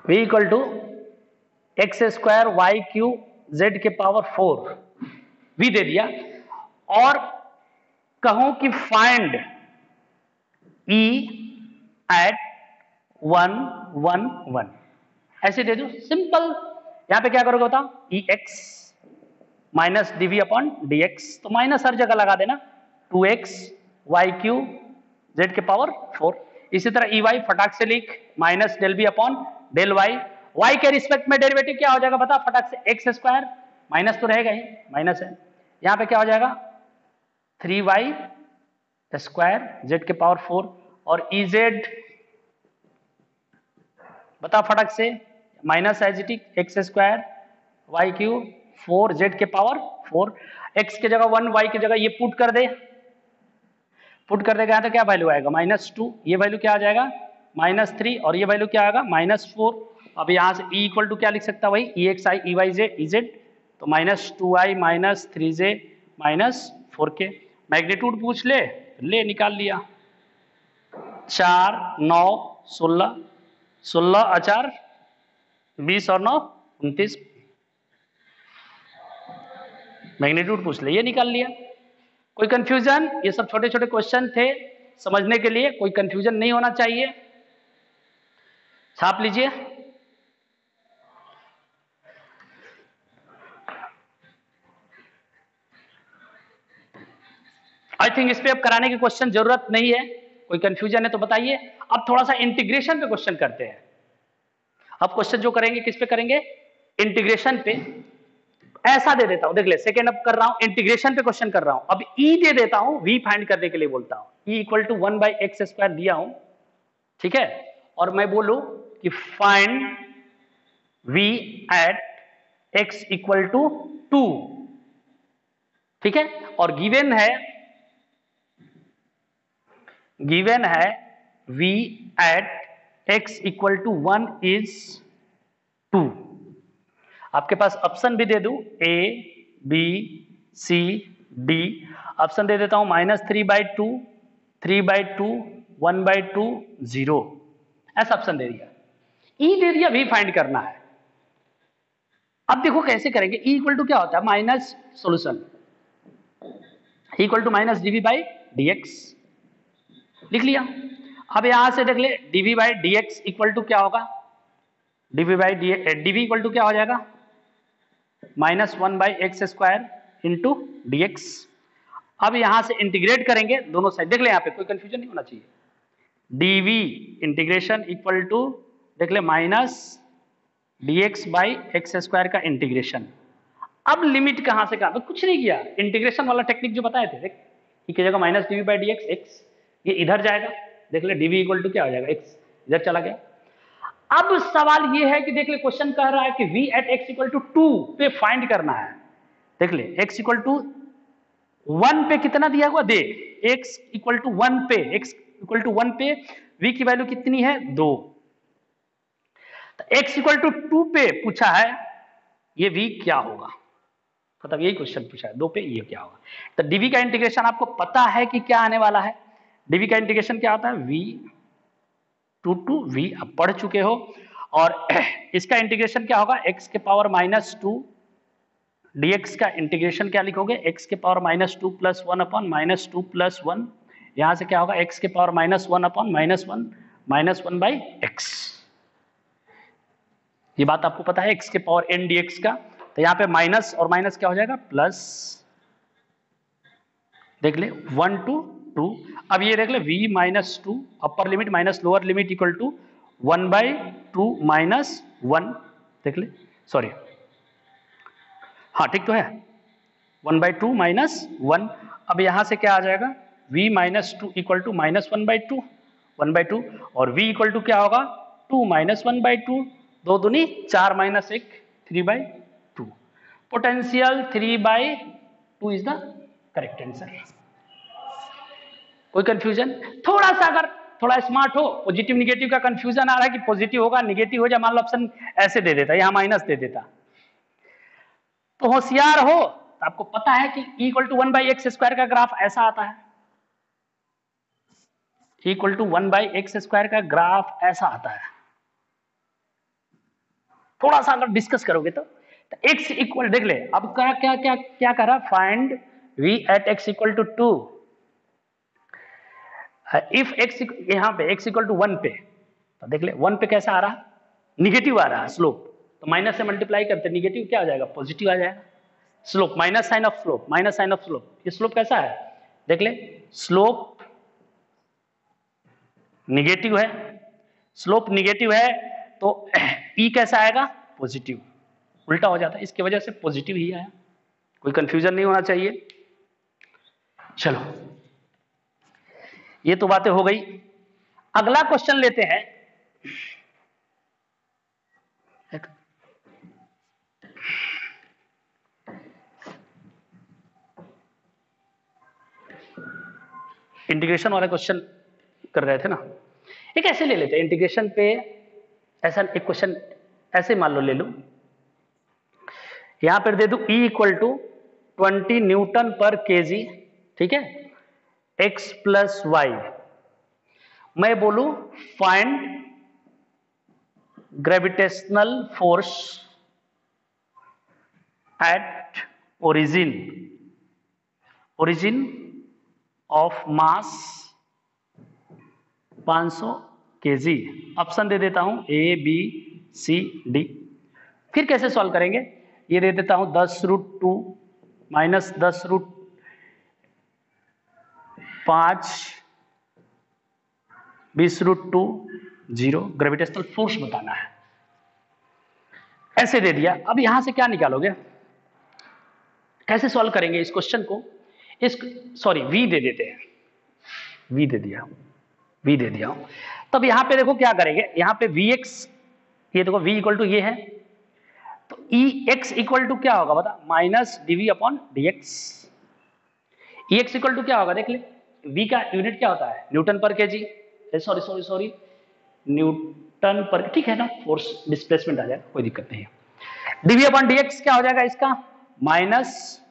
S1: v equal to x square Y Q Z के पावर 4 v दे दिया, और कहो कि फाइंड e एट 1 1 1, ऐसे दे दो सिंपल। यहां पे क्या करोगे बताओ, E x minus dV upon d x, तो माइनस हर जगह लगा देना, 2x वाई क्यू जेड के पावर 4। इसी तरह ई वाई फटाक से लिख, minus del B upon del Y, Y के रिस्पेक्ट में डेरिवेटिव क्या हो जाएगा बता फटाक से, एक्स स्क्वायर, माइनस तो रहेगा ही, माइनस है, यहां पे क्या हो जाएगा 3y स्क्वायर जेड के पावर 4, और ई जेड बता फटाक से, माइनस एजिटिक x square Y q 4 z के पावर 4, एक्स की जगह 1 वाई की जगह ये पुट कर दे, पुट कर देगा तो क्या वैल्यू आएगा -2, ये वैल्यू क्या आ जाएगा -3, और ये वैल्यू क्या आएगा -4। अब यहाँ से e इक्वल टू क्या लिख सकता है वही, ई एक्स आई ई वाई जे ई जेड, तो -2i -3j -4k। मैग्नीट्यूड पूछ ले, ले निकाल लिया, 4 9 16, 16 4 20 और 9 29, मैग्नीट्यूड पूछ ले, ये निकाल लिया। कोई कंफ्यूजन, ये सब छोटे छोटे क्वेश्चन थे समझने के लिए, कोई कंफ्यूजन नहीं होना चाहिए, छाप लीजिए। आई थिंक इस पे अब कराने की क्वेश्चन जरूरत नहीं है, कोई कंफ्यूजन है तो बताइए। अब थोड़ा सा इंटीग्रेशन पे क्वेश्चन करते हैं। अब क्वेश्चन जो करेंगे किस पे करेंगे, इंटीग्रेशन पे। ऐसा दे देता हूं, देख ले, सेकेंड अब कर रहा हूं, इंटीग्रेशन पे क्वेश्चन कर रहा हूं। अब ई दे देता हूं, वी फाइंड करने के लिए बोलता हूं, ई इक्वल टू 1/x² दिया हूं, ठीक है, और मैं बोलूं कि find V at x equal to 2, ठीक है, और गिवन है v at x equal to 1 is 2। आपके पास ऑप्शन भी दे दूं, a b c d, option दे देता हूं -3/2 3/2 1/2 0, ऐसा ऑप्शन दे दिया। e दे दिया, v फाइंड करना है। अब देखो कैसे करेंगे, e इक्वल टू क्या होता है, minus solution equal to minus DV by D X, लिख लिया। अब यहां से देख ले, D V by D X equal to क्या होगा, डीवी इक्वल टू क्या हो जाएगा -1/x² इंटू डी एक्स। अब यहां से इंटीग्रेट करेंगे दोनों साइड, देख ले यहां पे कोई कंफ्यूजन नहीं होना चाहिए, डीवी इंटीग्रेशन इक्वल टू देख ले माइनस dx बाई x² का इंटीग्रेशन। अब लिमिट कहां से कहां, कुछ नहीं किया, इंटीग्रेशन वाला टेक्निक जो बताए थे, देख ई की जगह minus DV by D X, X ये इधर जाएगा, देख ले डीवी इक्वल टू क्या हो जाएगा, एक्स इधर चला गया। अब सवाल ये है कि देख ले, क्वेश्चन कह रहा है कि v at x equal to 2 पे फाइंड करना है। देख ले x इक्वल टू 1 पे कितना दिया हुआ, देख x इक्वल टू 1 पे, x इक्वल टू 1 पे v की वैल्यू कितनी है 2, तो x इक्वल टू 2 पे पूछा है, ये v क्या होगा, मतलब यही क्वेश्चन पूछा है, 2 पे ये क्या होगा। तो dv का इंटीग्रेशन आपको पता है कि क्या आने वाला है, dv का इंटीग्रेशन क्या होता है, v टू v, अब पढ़ चुके हो। और इसका इंटीग्रेशन क्या होगा, x के पावर -2 dx का इंटीग्रेशन क्या लिखोगे, x के पावर -2 प्लस 1 अपॉन -2 प्लस 1, यहां से क्या होगा x के पावर -1 अपॉन -1 बाई x। ये बात आपको पता है, x के पावर n dx का, तो यहां पे माइनस और माइनस क्या हो जाएगा प्लस, देख ले 1 to 2। अब ये देख ले v -2 upper limit minus lower limit equal to 1/2 -1, देख ले, सॉरी हाँ ठीक तो है, 1/2 -1। अब यहां से क्या आ जाएगा, v -2 इक्वल टू -1/2 और v इक्वल टू क्या होगा 2 -1/2, 2 दूनी 4 -1 3/2। Potential 3/2 is the correct answer. कोई कंफ्यूजन? थोड़ा सा अगर थोड़ा स्मार्ट हो, पॉजिटिव निगेटिव का कंफ्यूजन आ रहा है कि पॉजिटिव होगा निगेटिव हो जाए, मान लो ऑप्शन ऐसे दे देता, यहां माइनस दे देता, तो होशियार हो तो आपको पता है कि E=1/x² का ग्राफ ऐसा आता है, E=1/x² का ग्राफ ऐसा आता है। थोड़ा सा अगर डिस्कस करोगे तो x इक्वल, देख ले अब क्या क्या क्या क्या कर रहा, find v at x = 2। If x यहां पे x = 1 पे, तो देख ले 1 पे कैसा आ रहा, निगेटिव आ रहा है स्लोप, तो माइनस से मल्टीप्लाई करते निगेटिव क्या आ जाएगा, पॉजिटिव आ जाएगा। Slope minus sign of slope, minus sign of slope, ये स्लोप कैसा है, देख ले स्लोप निगेटिव है, स्लोप निगेटिव है तो e कैसा आएगा, पॉजिटिव, उल्टा हो जाता है, इसकी वजह से पॉजिटिव ही आया। कोई कंफ्यूजन नहीं होना चाहिए। चलो ये तो बातें हो गई, अगला क्वेश्चन लेते हैं। इंटीग्रेशन वाला क्वेश्चन कर रहे थे ना, एक ऐसे ले लेते हैं इंटीग्रेशन पे, ऐसा एक क्वेश्चन ऐसे मान लो ले लो, यहां पर दे दू E = 20 न्यूटन पर केजी, ठीक है, x + y, मैं बोलू find gravitational force at origin of mass 500 kg। Option दे देता हूं A B C D। फिर कैसे सॉल्व करेंगे, ये दे देता हूं 10√2 माइनस 10√5 20√2 0, ग्रेविटेशनल फोर्स बताना है, ऐसे दे दिया। अब यहां से क्या निकालोगे, कैसे सॉल्व करेंगे इस क्वेश्चन को, इस सॉरी v दे देते हैं, v दे दिया तब यहां पे देखो क्या करेंगे, यहां पे vx, ये देखो v = ये है, तो Ex = क्या होगा बता, -dv/dx। Ex = क्या होगा देख ले, v का यूनिट क्या होता है, न्यूटन पर केजी, सॉरी न्यूटन पर, ठीक है ना, फोर्स डिस्प्लेसमेंट आ जाएगा, कोई दिक्कत नहीं है। dv/dx क्या हो जाएगा इसका, माइनस,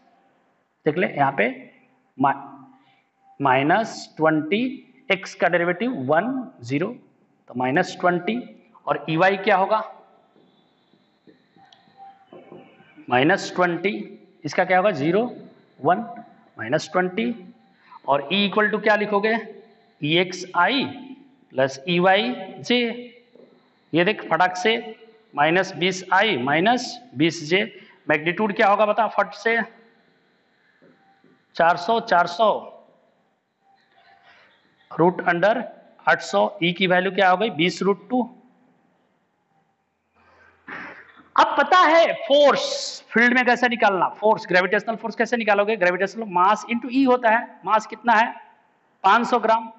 S1: देख ले यहां पे -20, x का डेरिवेटिव 1 0, तो -20, और Ey क्या होगा, -20, इसका क्या होगा 0 1 -20, और E = क्या लिखोगे, EXI + EYJ, ये देख फटाक से -20I - 20J, मैग्नीट्यूड क्या होगा बता फट से, 400 √800, E की वैल्यू क्या हो गई 20√2। अब पता है फोर्स फील्ड में कैसे निकालना, फोर्स ग्रेविटेशनल फोर्स कैसे निकालोगे, ग्रेविटेशनल मास इंटू E होता है, मास कितना है 500 ग्राम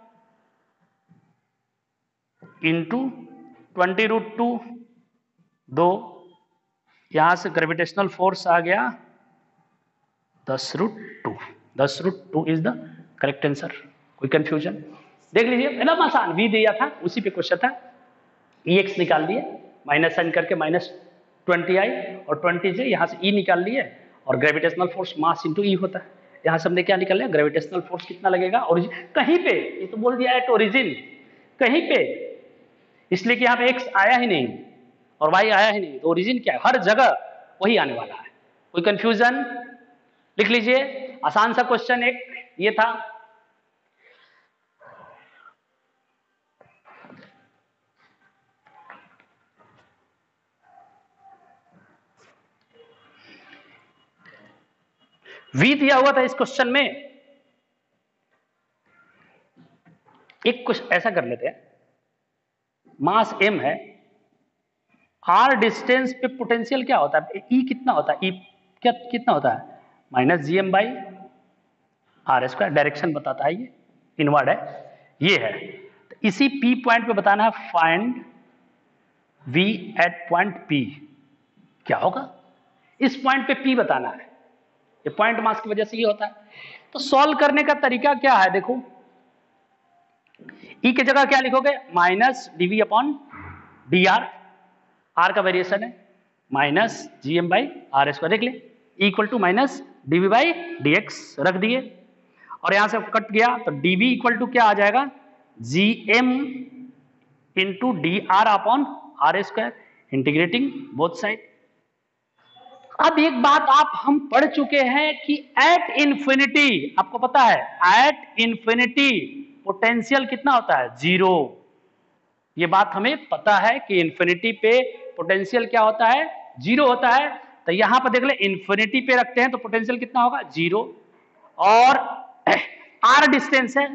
S1: इंटू 20√2 2, यहां से ग्रेविटेशनल फोर्स आ गया 10√2 इज द करेक्ट आंसर। कोई कंफ्यूजन, देख लीजिए एकदम आसान, v दिया था उसी पे क्वेश्चन था, Ex निकाल दिए, माइनस साइन करके -20I और 20J, यहां से E निकाल लिए, और gravitational force mass into E होता है, यहां से हमने क्या निकाल लिया, ग्रेविटेशनल फोर्स कितना लगेगा ओरिजिन, कहीं पे ये तो बोल दिया एट ओरिजिन, कहीं पे, इसलिए कि यहाँ पे x आया ही नहीं और y आया ही नहीं, तो ओरिजिन क्या है, हर जगह वही आने वाला है। कोई कंफ्यूजन, लिख लीजिए, आसान सा क्वेश्चन एक ये था। v दिया हुआ था इस क्वेश्चन में, एक कुछ ऐसा कर लेते हैं, मास m है, r डिस्टेंस पे पोटेंशियल क्या होता है, E कितना होता है, E क्या कितना होता है -gm/r², डायरेक्शन बताता है, ये इनवर्ड है, ये है, तो इसी P पॉइंट पे बताना है find V at point P, क्या होगा इस पॉइंट पे P बताना है, ये पॉइंट मास की वजह से ये होता है। तो सॉल्व करने का तरीका क्या है, देखो E की जगह क्या लिखोगे, minus dV upon dr, r का वेरिएशन है, minus gm by R square, देख ले equal to minus dV by dx रख दिए, और यहां से कट गया तो dV इक्वल टू क्या आ जाएगा, gm into dr upon R square, integrating both side. अब एक बात आप हम पढ़ चुके हैं कि एट इंफिनिटी, आपको पता है एट इंफिनिटी पोटेंशियल कितना होता है, जीरो। ये बात हमें पता है कि इंफिनिटी पे पोटेंशियल क्या होता है, जीरो होता है। तो यहां पर देख ले इंफिनिटी पे रखते हैं तो पोटेंशियल कितना होगा, जीरो, और आर डिस्टेंस है,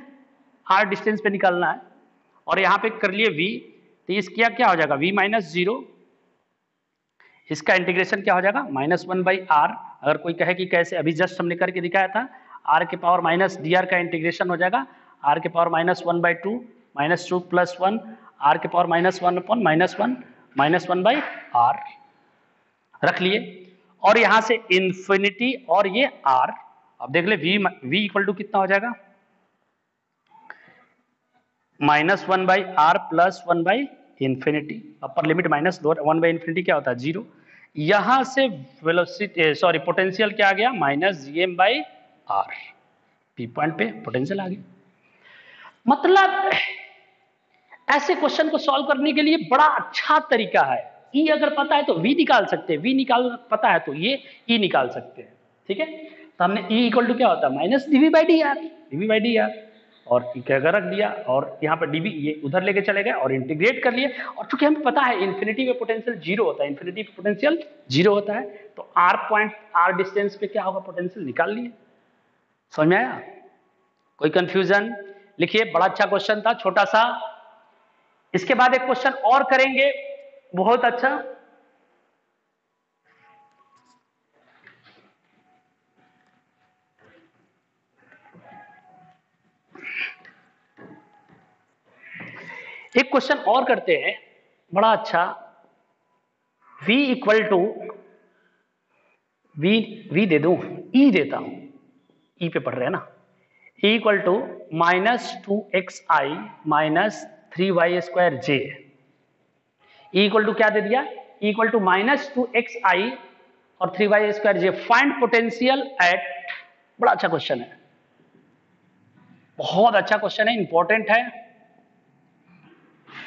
S1: आर डिस्टेंस पे निकालना है, और यहां पे कर लिए v, तो इसका क्या हो जाएगा, v माइनस जीरो, इसका इंटीग्रेशन क्या हो जाएगा, माइनस वन बाई आर। अगर कोई कहे कि कैसे, अभी जस्ट हमने करके दिखाया था, आर के पावर माइनस डी आर का इंटीग्रेशन हो जाएगा आर के power minus one by two, minus two plus one, r के power minus one upon minus one by r रख लिए, और यहां से इंफिनिटी और ये आर। अब देख ले v इक्वल टू कितना हो जाएगा, minus one by R plus one by infinity, upper limit minus one by infinity क्या होता है, जीरो। यहां से वेलोसिटी सॉरी पोटेंशियल क्या आ गया, minus GM by R, P point पे पोटेंशियल आ गया। मतलब ऐसे क्वेश्चन को सॉल्व करने के लिए बड़ा अच्छा तरीका है, ई अगर पता है तो वी निकाल सकते हैं, वी निकाल पता है तो ये ई निकाल सकते हैं, ठीक है। तो हमने ई इक्वल टू क्या होता है, minus DV by D R, DV by D R, और क्या रख दिया, और यहाँ पर डीवी ये उधर लेके चले गए और इंटीग्रेट कर लिए। और चूंकि हमें पता है इन्फिनिटी पे पोटेंशियल जीरो होता है, इन्फिनिटी पे पोटेंशियल जीरो होता है, तो आर पॉइंट आर डिस्टेंस पे क्या होगा, पोटेंशियल निकाल लिए। समझ में आया, कोई कंफ्यूजन? लिखिए, बड़ा अच्छा क्वेश्चन था, छोटा सा। इसके बाद एक क्वेश्चन और करेंगे, बहुत अच्छा। एक क्वेश्चन और करते हैं, बड़ा अच्छा। v इक्वल टू वी दे दूं, ई देता हूं, ई पे पढ़ रहे हैं ना, e equal to minus two x I minus three y square j, E equal to क्या दे दिया, E equal to minus two x i और three y square j, find potential at, बड़ा अच्छा क्वेश्चन है, बहुत अच्छा क्वेश्चन है, इंपॉर्टेंट है।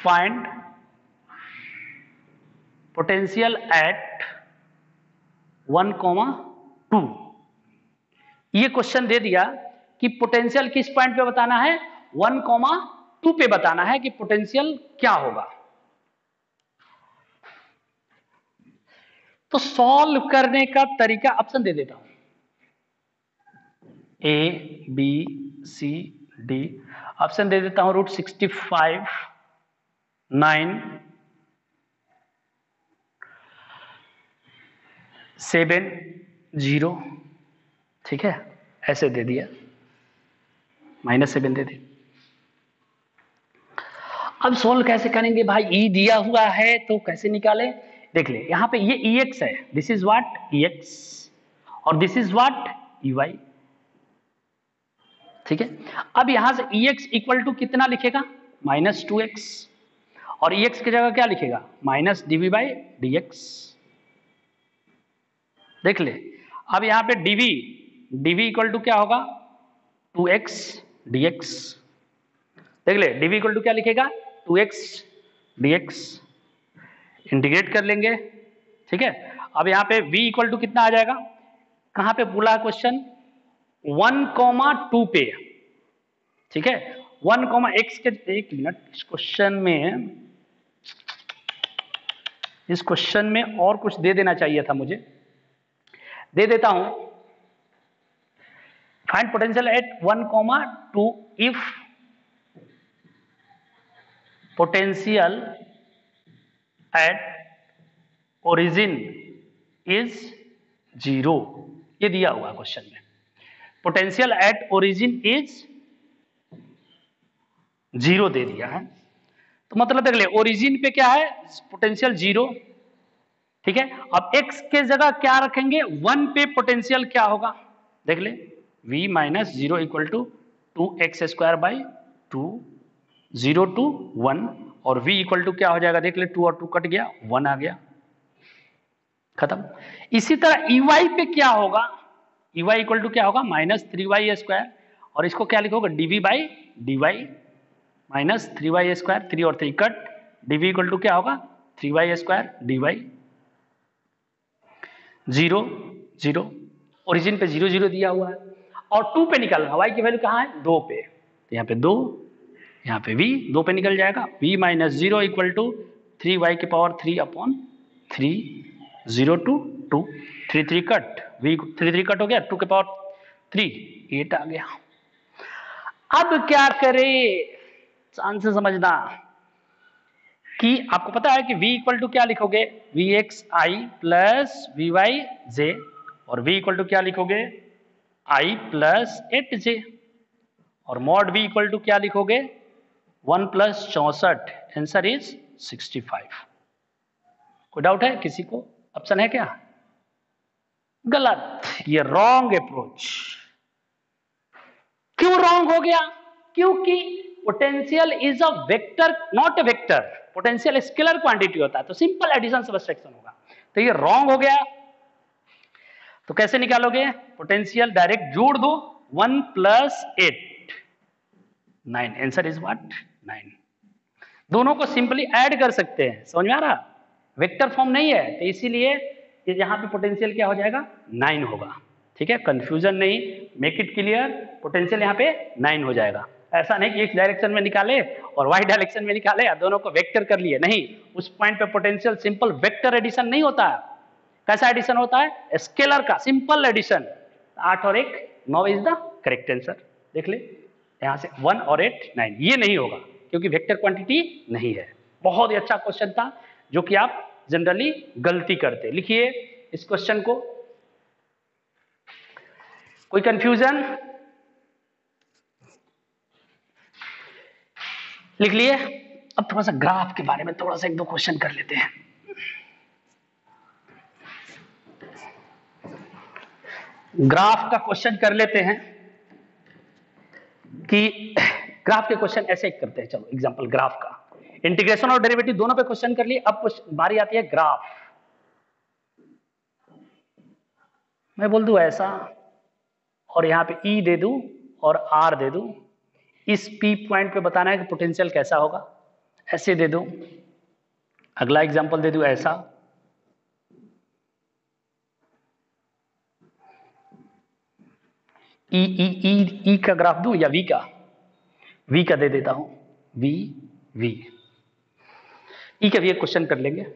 S1: फाइंड पोटेंशियल एट 1,2, ये क्वेश्चन दे दिया कि पोटेंशियल किस पॉइंट पे बताना है, 1,2 पे बताना है कि पोटेंशियल क्या होगा। तो सॉल्व करने का तरीका ऑप्शन दे देता हूं, A B C D, option दे देता हूं, रूट 65, 9, 7, 0, ठीक है, ऐसे दे दिया, -7 दे दे। अब सोल्व कैसे करेंगे भाई, ई दिया हुआ है तो कैसे निकाले, देख ले, यहां पे ये EX है, दिस इज व्हाट EX, और दिस इज व्हाट EY, ठीक है। अब यहां से EX इक्वल टू कितना लिखेगा, -2x, और EX की जगह क्या लिखेगा, माइनस dV बाई dx, देख ले। अब यहां पे dV इक्वल टू क्या होगा, 2x dx, देख ले, dV इक्वल टू क्या लिखेगा, 2x dx, इंटीग्रेट कर लेंगे, ठीक है। अब यहां पे v इक्वल टू कितना आ जाएगा, कहां पे बोला क्वेश्चन, 1,2 पे, ठीक है, 1,x के, एक मिनट, इस क्वेश्चन में और कुछ दे देना चाहिए था मुझे, दे देता हूं। Find potential eight 1,2 if potential at origin is 0, ये दिया हुआ क्वेश्चन में, पोटेंशियल एट ओरिजिन इज 0 दे दिया है, तो मतलब देख ले, ओरिजिन पे क्या है, पोटेंशियल 0, ठीक है, अब x के जगह क्या रखेंगे, 1 पे पोटेंशियल क्या होगा देख ले, v minus 0 equal to 2x² by 2, 0 to 1, और v इक्वल टू क्या हो जाएगा देख ले, 2 और 2 कट गया, 1 आ गया, खत्म। इसी तरह EY पे क्या होगा, EY इक्वल टू क्या होगा, -3y², और इसको क्या लिखोगे, dv by dy minus 3y², 3 और 3 कट, dv इक्वल टू क्या होगा, 3y² dy, 0 0, ओरिजिन पे 0 0 दिया हुआ है, और 2 पे निकालना, y की वैल्यू कहाँ है, 2 पे, तो यहाँ पे 2, यहाँ पे v 2 पे निकल जाएगा, v minus 0 equal to 3y की power 3 upon 3, 0 to 2, 3 3 cut, v 3 3 cut हो गया, 2 के पावर 3, 8 आ गया। अब क्या करें, ध्यान से समझना कि आपको पता है कि v इक्वल टू क्या लिखोगे, vxi प्लस vyj, और v इक्वल टू क्या लिखोगे, i प्लस 8j, और मॉड v इक्वल टू क्या लिखोगे, 1 प्लस 64, आंसर इज 65। कोई डाउट है किसी को, ऑप्शन है क्या, गलत, ये रॉन्ग अप्रोच। क्यों रॉन्ग हो गया, क्योंकि potential is a vector not a vector, potential scalar quantity होता है, तो सिंपल एडिशन सब्ट्रैक्शन होगा, तो ये रॉन्ग हो गया। तो कैसे निकालोगे, पोटेंशियल डायरेक्ट जोड़ दो, 1 प्लस 8 9, आंसर इज व्हाट 9। दोनों को सिंपली ऐड कर सकते हैं, समझ में आ रहा, वेक्टर फॉर्म नहीं है, तो इसीलिए यहां पे पोटेंशियल क्या हो जाएगा, 9 होगा, ठीक है, कंफ्यूजन नहीं, मेक इट क्लियर, पोटेंशियल यहाँ पे 9 हो जाएगा। ऐसा नहीं कि एक डायरेक्शन में निकाले और वाई डायरेक्शन में निकाले, दोनों को वेक्टर कर लिए, नहीं, उस पॉइंट पे पोटेंशियल सिंपल वेक्टर एडिशन नहीं होता है, कैसा एडिशन होता है, स्केलर का सिंपल एडिशन। 8 और 1 9 इज द करेक्ट आंसर, देख ले यहां से 1 और 8 9, ये नहीं होगा क्योंकि वेक्टर क्वांटिटी नहीं है। बहुत ही अच्छा क्वेश्चन था जो कि आप जनरली गलती करते। लिखिए इस क्वेश्चन को, कोई कंफ्यूजन, लिख लिए। अब थोड़ा सा ग्राफ के बारे में थोड़ा सा 1 2 क्वेश्चन कर लेते हैं। ग्राफ का क्वेश्चन कर लेते हैं कि ग्राफ के क्वेश्चन ऐसे करते हैं, चलो एग्जांपल ग्राफ का, इंटीग्रेशन और डेरिवेटिव दोनों पे क्वेश्चन कर लिए, अब बारी आती है ग्राफ। मैं बोल दूं ऐसा, और यहां पे E दे दूं और R दे दूं, इस P पॉइंट पे बताना है कि पोटेंशियल कैसा होगा, ऐसे दे दूं। अगला एग्जांपल दे दूं ऐसा, ई का ग्राफ दूं या V का दे देता हूं, V ई का भी एक क्वेश्चन कर लेंगे।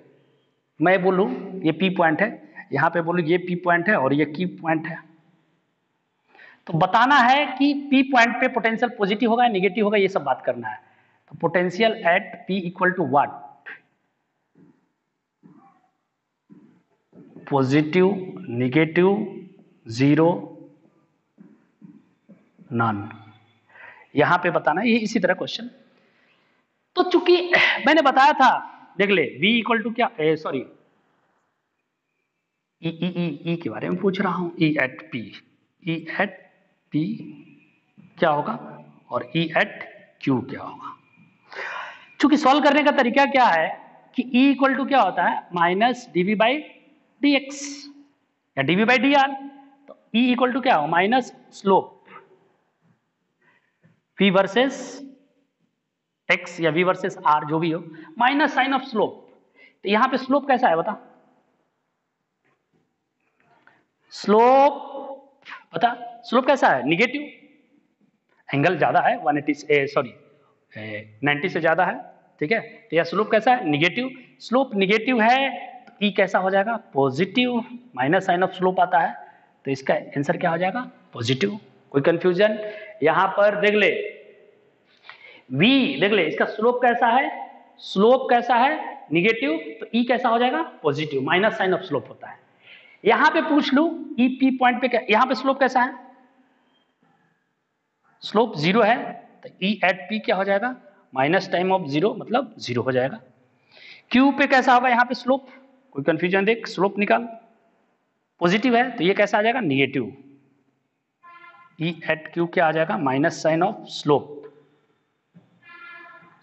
S1: मैं बोलूं ये P पॉइंट है, यहां पे बोलूं ये P पॉइंट है और ये Q पॉइंट है, तो बताना है कि P पॉइंट पे पोटेंशियल पॉजिटिव होगा या नेगेटिव होगा, ये सब बात करना है। तो potential at P equal to what, positive, negative, 0, none, यहां पे बताना है, ये इसी तरह क्वेश्चन। तो चूंकि मैंने बताया था, देख ले V इक्वल टू क्या, सॉरी ई के बारे में पूछ रहा हूं, E एट P क्या होगा और E एट Q क्या होगा। चूंकि सॉल्व करने का तरीका क्या है कि E इक्वल टू क्या होता है, माइनस dV बाई dx या dV बाई dr, तो E इक्वल टू क्या होगा, minus slope V versus x या V वर्सेस r जो भी हो, माइनस साइन ऑफ स्लोप। तो यहां पे स्लोप कैसा है बता, स्लोप कैसा है, निगेटिव, एंगल ज्यादा है 180 सॉरी 90 से ज्यादा है, ठीक है, तो यह स्लोप कैसा है, निगेटिव, स्लोप निगेटिव है तो E कैसा हो जाएगा, positive, minus sign of slope आता है, तो इसका आंसर क्या हो जाएगा, पॉजिटिव। कोई कंफ्यूजन, यहां पर देख ले V, देख ले इसका स्लोप कैसा है, निगेटिव, तो E कैसा हो जाएगा, positive, minus sign of slope होता है। यहां पे पूछ लू E P पॉइंट पे, यहां पे स्लोप कैसा है, स्लोप 0 है, तो E एट P क्या हो जाएगा, माइनस टाइम ऑफ 0 मतलब 0 हो जाएगा। Q पे कैसा होगा, यहां पे स्लोप कोई कंफ्यूजन देख, स्लोप निकाल। पॉजिटिव है तो ये कैसा आ जाएगा, निगेटिव। ई एट क्यू क्या आ जाएगा, minus sign of slope.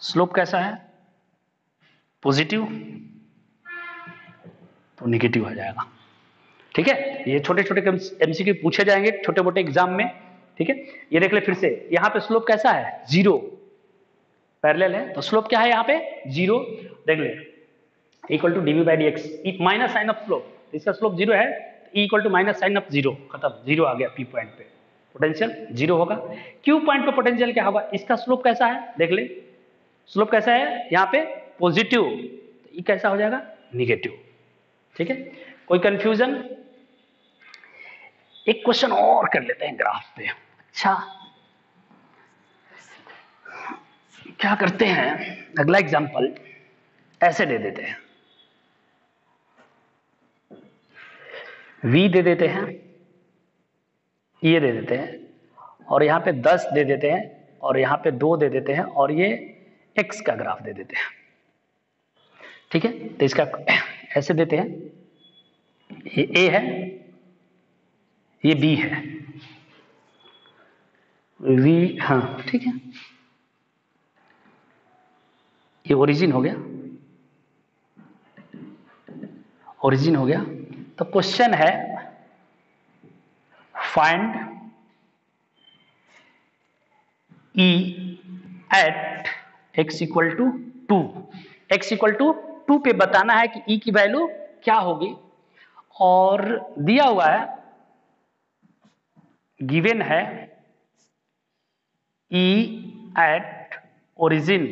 S1: Slope कैसा है, पॉजिटिव, तो निगेटिव आ जाएगा। ठीक है, ये छोटे छोटे एमसीक्यू पूछे जाएंगे छोटे मोटे एग्जाम में। ठीक है, ये देख ले फिर से, यहां पे स्लोप कैसा है, जीरो, पैरेलल है तो स्लोप क्या है यहाँ पे, जीरो। देख ले, equal to DV by D x, minus sign of slope, इसका स्लोप जीरो है, equal to minus sign of zero, खत्म, जीरो आ गया पी पॉइंट पे, पोटेंशियल जीरो होगा। क्यू पॉइंट पे पोटेंशियल क्या होगा, इसका स्लोप कैसा है, देख ले, स्लोप कैसा है यहाँ पे, पॉजिटिव, तो ये कैसा हो जाएगा, निगेटिव। ठीक है, कोई कंफ्यूजन? एक क्वेश्चन और कर लेते हैं ग्राफ पे। अच्छा, क्या करते हैं, अगला एग्जांपल ऐसे दे देते हैं, v दे देते हैं, ये दे देते हैं, और यहां पे 10 दे देते हैं, और यहां पे 2 दे देते हैं, और ये x का ग्राफ दे देते हैं। ठीक है, तो इसका ऐसे देते हैं, ये a है, ये b है, v, हाँ ठीक है, ये ओरिजिन हो गया, ओरिजिन हो गया। तो क्वेश्चन है, find E at x equal to 2, x equal to 2 पे बताना है कि E की वैल्यू क्या होगी, और दिया हुआ है, गिवन है E एट ओरिजिन,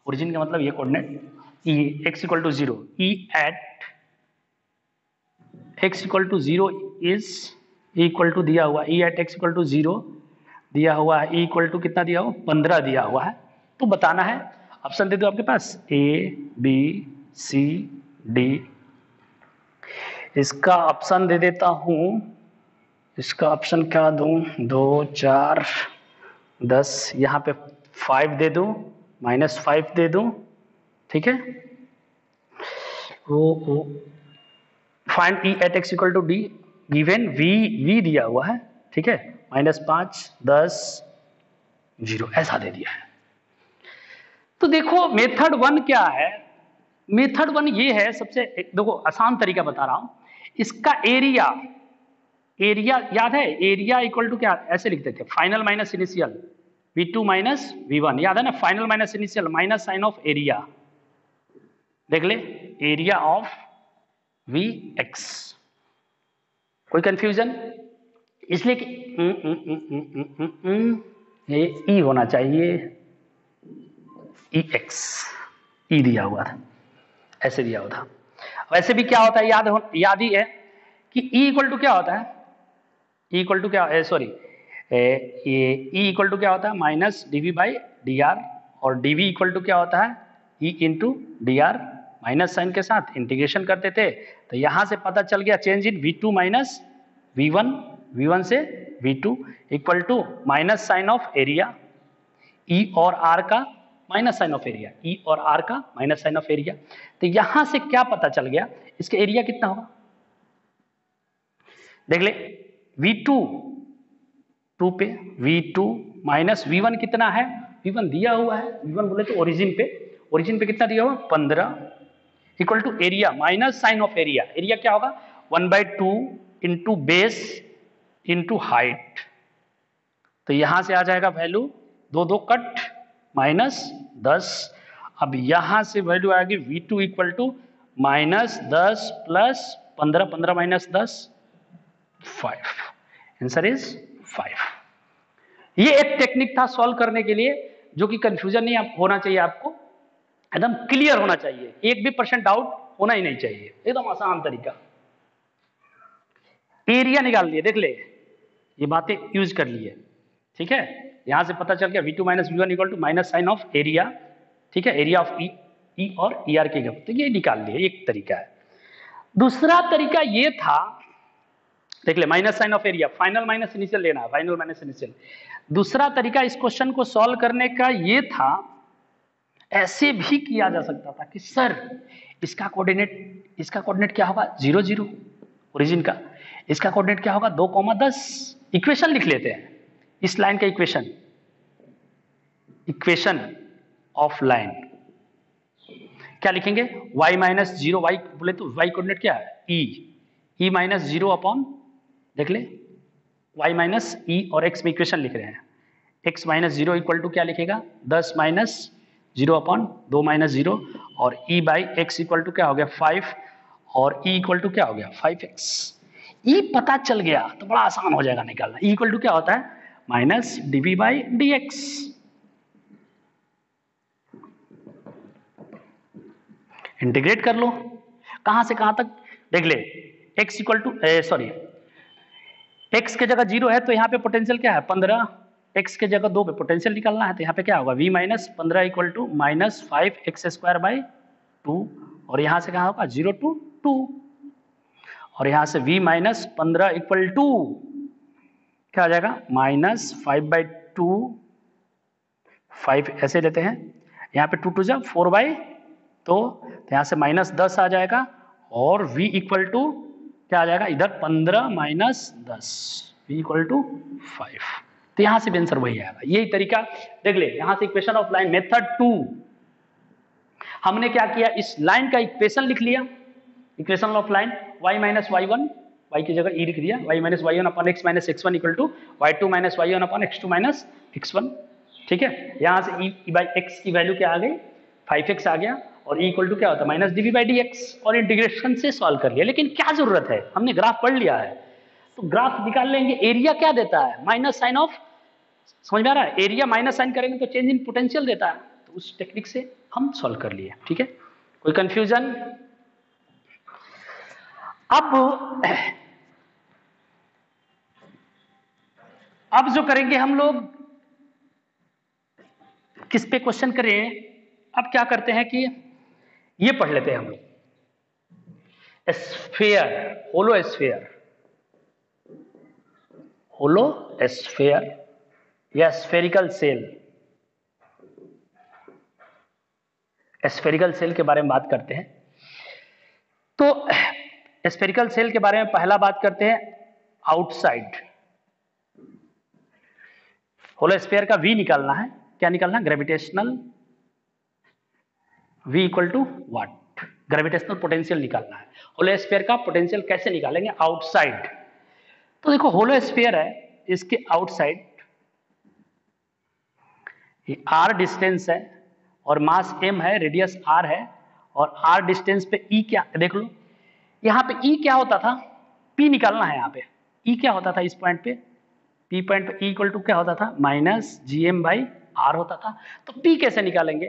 S1: ओरिजिन का मतलब ये coordinate, E x equal to 0, E at x equal to 0 is equal to दिया हुआ, E at x equal to 0 दिया हुआ है, E इक्वल टू कितना दिया हुआ, 15 दिया हुआ है, तो बताना है। ऑप्शन दे दो आपके पास, A B C D। इसका ऑप्शन दे देता हूं, इसका ऑप्शन क्या दूं, 2 4 10, यहां पे 5 दे दूं, -5 दे दूं। ठीक है, वो find E at x equal to D, given V दिया हुआ है। ठीक है, -5 10 0 ऐसा दे दिया है। तो देखो मेथड 1 क्या है, मेथड 1 ये है, सबसे देखो आसान तरीका बता रहा हूं, इसका एरिया, एरिया याद है, एरिया इक्वल टू क्या, ऐसे लिखते थे, final minus initial, V2 minus V1, याद है ना, final minus initial minus sign of area. देख ले, एरिया ऑफ Vx। कोई कंफ्यूजन? इसलिए कि ये E होना चाहिए, Ex, E दिया हुआ था, ऐसे दिया हुआ था। वैसे भी क्या होता है, याद ही है कि E इक्वल टू क्या होता है, E इक्वल टू क्या, सॉरी, ये E इक्वल टू क्या होता है, माइनस dV बाई dr, और dV इक्वल टू क्या होता है, E into dr, minus sign के साथ इंटीग्रेशन करते थे, तो यहां से पता चल गया change in V2 minus V1, V1 से V2 equal to minus sign of area, E और R का minus sign of area, E और R का माइनस साइन ऑफ एरिया। तो यहां से क्या पता चल गया, इसका एरिया कितना होगा, देख ले, V2 2 पे, V2 माइनस V1 कितना है, V1 दिया हुआ है, V1 बोले तो ओरिजिन पे कितना दिया हुआ, 15 equal to area minus sign of area, area क्या होगा, 1/2 इंटू बेस इंटू हाइट। तो यहां से आ जाएगा वैल्यू 2 कट -10। अब यहां से वैल्यू आएगी V2 equal to -10 plus 15, 15 minus 10 5, answer is 5। ये एक टेक्निक था सॉल्व करने के लिए, जो कि कंफ्यूजन नहीं होना चाहिए, आपको एकदम क्लियर होना चाहिए, 1 भी % डाउट होना ही नहीं चाहिए, एकदम आसान तरीका। एरिया निकाल लिए, देख ले, ये बातें यूज कर लिए। ठीक है, यहां से पता चल गया V2 minus V1 equal to minus sign of area. ठीक है, एरिया ऑफ E और ER के गप, तो ये निकाल लिए, एक तरीका है। दूसरा तरीका ये था, देख ले, minus sign of area, final minus initial लेना है, फाइनल माइनस इनिशियल। दूसरा तरीका इस क्वेश्चन को सॉल्व करने का ये था, ऐसे भी किया जा सकता था कि सर इसका कोऑर्डिनेट क्या होगा 0 0 ओरिजिन का, इसका कोऑर्डिनेट क्या होगा 2,10। इक्वेशन लिख लेते हैं इस लाइन का इक्वेशन ऑफ लाइन क्या लिखेंगे y माइनस 0, y बोले तो y कोऑर्डिनेट क्या है e माइनस 0 अपॉन, देख ले y माइनस e, और x में इक्वेशन लिख रहे हैं x माइनस 0 इक्वल टू क्या लिखेगा 10 माइनस 0 अपॉन 2 माइनस 0, और e by X equal to क्या हो गया 5, और e इक्वल टू क्या हो गया 5x। e पता चल गया तो बड़ा आसान हो जाएगा निकालना। e इक्वल टू क्या होता है minus dv by dx। Integrate कर लो, कहां से कहां तक देख ले, x equal to sorry x के जगह 0 है तो यहाँ पे पोटेंशियल क्या है 15, x के जगह 2 पे पोटेंशियल निकालना है तो यहाँ पे क्या होगा v minus 15 equal to minus 5x square by 2, और यहाँ से कहाँ होगा 0 to 2, और यहाँ से v माइनस 15 इक्वल टू क्या आ जाएगा माइनस 5 बाई 2, 5 ऐसे लेते हैं, यहाँ पे 2 2 जा 4 बाई, तो यहाँ से माइनस 10 आ जाएगा, और v इक्वल टू क्या आ जाएगा इधर 15 माइनस 10, v इक्वल टू 5। तो यहाँ से भी आंसर वही आएगा। यही तरीका देख ले, यहाँ से इक्वेशन ऑफ लाइन मेथड 2 हमने क्या किया, इस लाइन का इक्वेशन लिख लिया, equation of line y minus y1, y की जगह e लिख दिया, y minus y1 upon x minus x1 equal to y2 minus y1 upon x2 minus x1। ठीक है, यहाँ से e बाई x की वैल्यू क्या आ गई 5x आ गया, और e इक्वल टू क्या होता है माइनस dv बाई dx, और इंटीग्रेशन से सॉल्व कर लिया। लेकिन क्या जरूरत है, हमने ग्राफ पढ़ लिया है तो ग्राफ निकाल लेंगे। एरिया क्या देता है माइनस साइन ऑफ, समझ में आ रहा है, एरिया माइनस साइन करेंगे तो चेंज इन पोटेंशियल देता है, तो उस टेक्निक से हम सॉल्व कर लिए। ठीक है, कोई कंफ्यूजन? अब जो करेंगे हम लोग, किस पे क्वेश्चन करें, अब क्या करते हैं कि ये पढ़ लेते हैं हम लोग, स्फीयर, होलो स्फीयर या स्फेरिकल सेल। स्फेरिकल सेल के बारे में बात करते हैं। तो स्फेरिकल सेल के बारे में पहला बात करते हैं आउटसाइड। होलो स्फीयर का V निकालना है, क्या निकालना है gravitational, V equal to what, gravitational potential निकालना है। होलो स्फीयर का पोटेंशियल कैसे निकालेंगे आउटसाइड, तो देखो होलो स्फीयर है, इसके आउटसाइड r डिस्टेंस है और मास m है, रेडियस r है, और r डिस्टेंस पे E क्या, देख लो यहाँ पे E क्या होता था, P निकालना है। यहाँ पे E क्या होता था इस पॉइंट पे, P पॉइंट पे E इक्वल टू क्या होता था माइनस GM बाई R होता था। तो P कैसे निकालेंगे,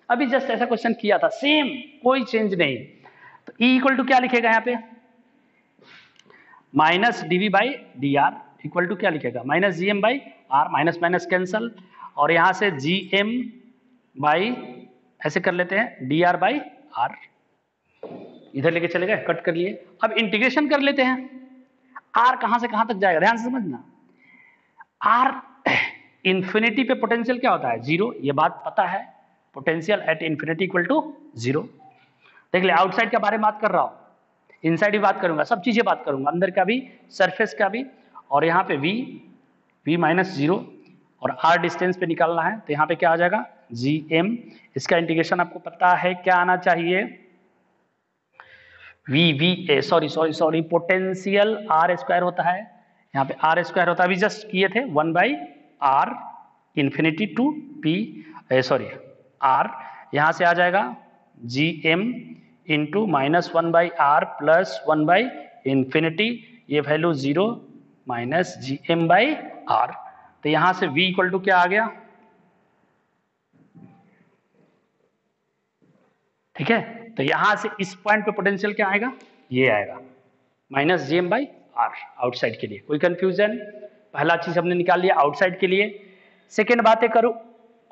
S1: अभी जस्ट ऐसा क्वेश्चन किया था, सेम कोई चेंज नहीं। तो E इक्वल टू क्या लिखेगा यहाँ पे minus dv by dr equal to क्या लिखेगा minus GM by R, minus minus cancel, और यहां से GM बाई ऐसे कर लेते हैं dr बाई R, इधर लेके चले गए, कट कर लिए। अब इंटीग्रेशन कर लेते हैं, R कहां से कहां तक जाएगा, ध्यान से समझना। R इंफिनिटी पे पोटेंशियल क्या होता है 0, ये बात पता है, potential at infinity equal to 0। देख ले आउटसाइड के बारे में बात कर रहा हूं, इनसाइड भी बात करूंगा, सब चीजें बात करूंगा, अंदर का भी सरफेस का भी। और यहाँ पे v माइनस 0 और r डिस्टेंस पे निकालना है, तो यहाँ पे क्या आ जाएगा gm, इसका इंटीग्रेशन आपको पता है क्या आना चाहिए, सॉरी पोटेंशियल r स्क्वायर होता है, यहाँ पे r स्क्वायर होता है, अभी जस्ट किए थे 1 by r infinity to p r, यहाँ से आ जाएगा gm into minus 1 by r plus 1 by infinity, ये value 0 minus gm by r। तो यहां से v इक्वल टू क्या आ गया, ठीक है। तो यहां से इस पॉइंट पे पोटेंशियल क्या आएगा, ये आएगा minus GM by r outside के लिए। कोई कंफ्यूजन? पहला चीज हमने निकाल लिया आउटसाइड के लिए। सेकेंड बातें करूं,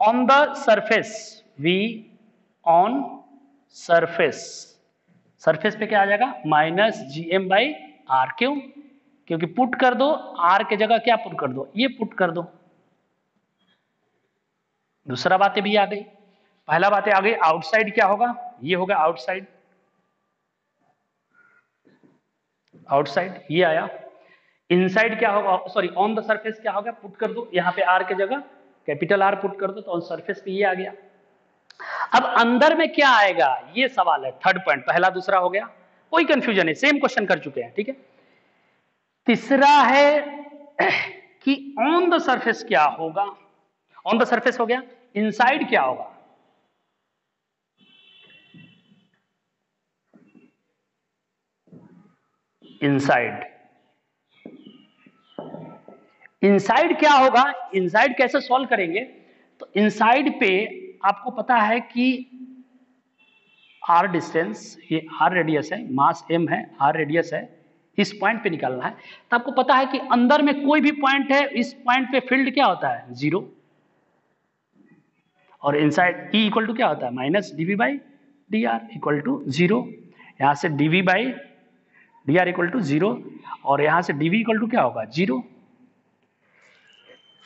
S1: on the surface, v on surface, surface पे क्या आ जाएगा माइनस GM बाई r, क्यों, क्योंकि पुट कर दो r के जगह क्या पुट कर दो, ये पुट कर दो। दूसरा बातें भी आ गई, पहला बात है आगे आउटसाइड क्या होगा, ये होगा आउटसाइड, आउटसाइड ये आया। इनसाइड क्या होगा, सॉरी ऑन द सरफेस क्या होगा, पुट कर दो यहाँ पे आर के जगह कैपिटल आर पुट कर दो तो ऑन सरफेस पे ये आ गया। अब अंदर में क्या आएगा ये सवाल है, थर्ड पॉइंट, पहला दूसरा हो गया, कोई कंफ्यूजन है, सेम क्वेश्चन कर चुके हैं, ठीक है। तीसरा है कि ऑन द सरफेस क्या होगा, ऑन द सरफेस हो गया, इनसाइड क्या होगा, इनसाइड, इनसाइड क्या होगा, इनसाइड कैसे सॉल्व करेंगे, तो इनसाइड पे आपको पता है कि आर डिस्टेंस, ये आर रेडियस है, मास एम है, आर रेडियस है, इस पॉइंट पे निकालना है। तो आपको पता है कि अंदर में कोई भी पॉइंट है, इस पॉइंट पे फील्ड क्या होता है, जीरो, और इनसाइड ई इक्वल टू क्या होता है, minus DV by D R equal to zero. यहां से DV by D R equal to zero, और यहां से डीवी इक्वल टू क्या होगा, जीरो।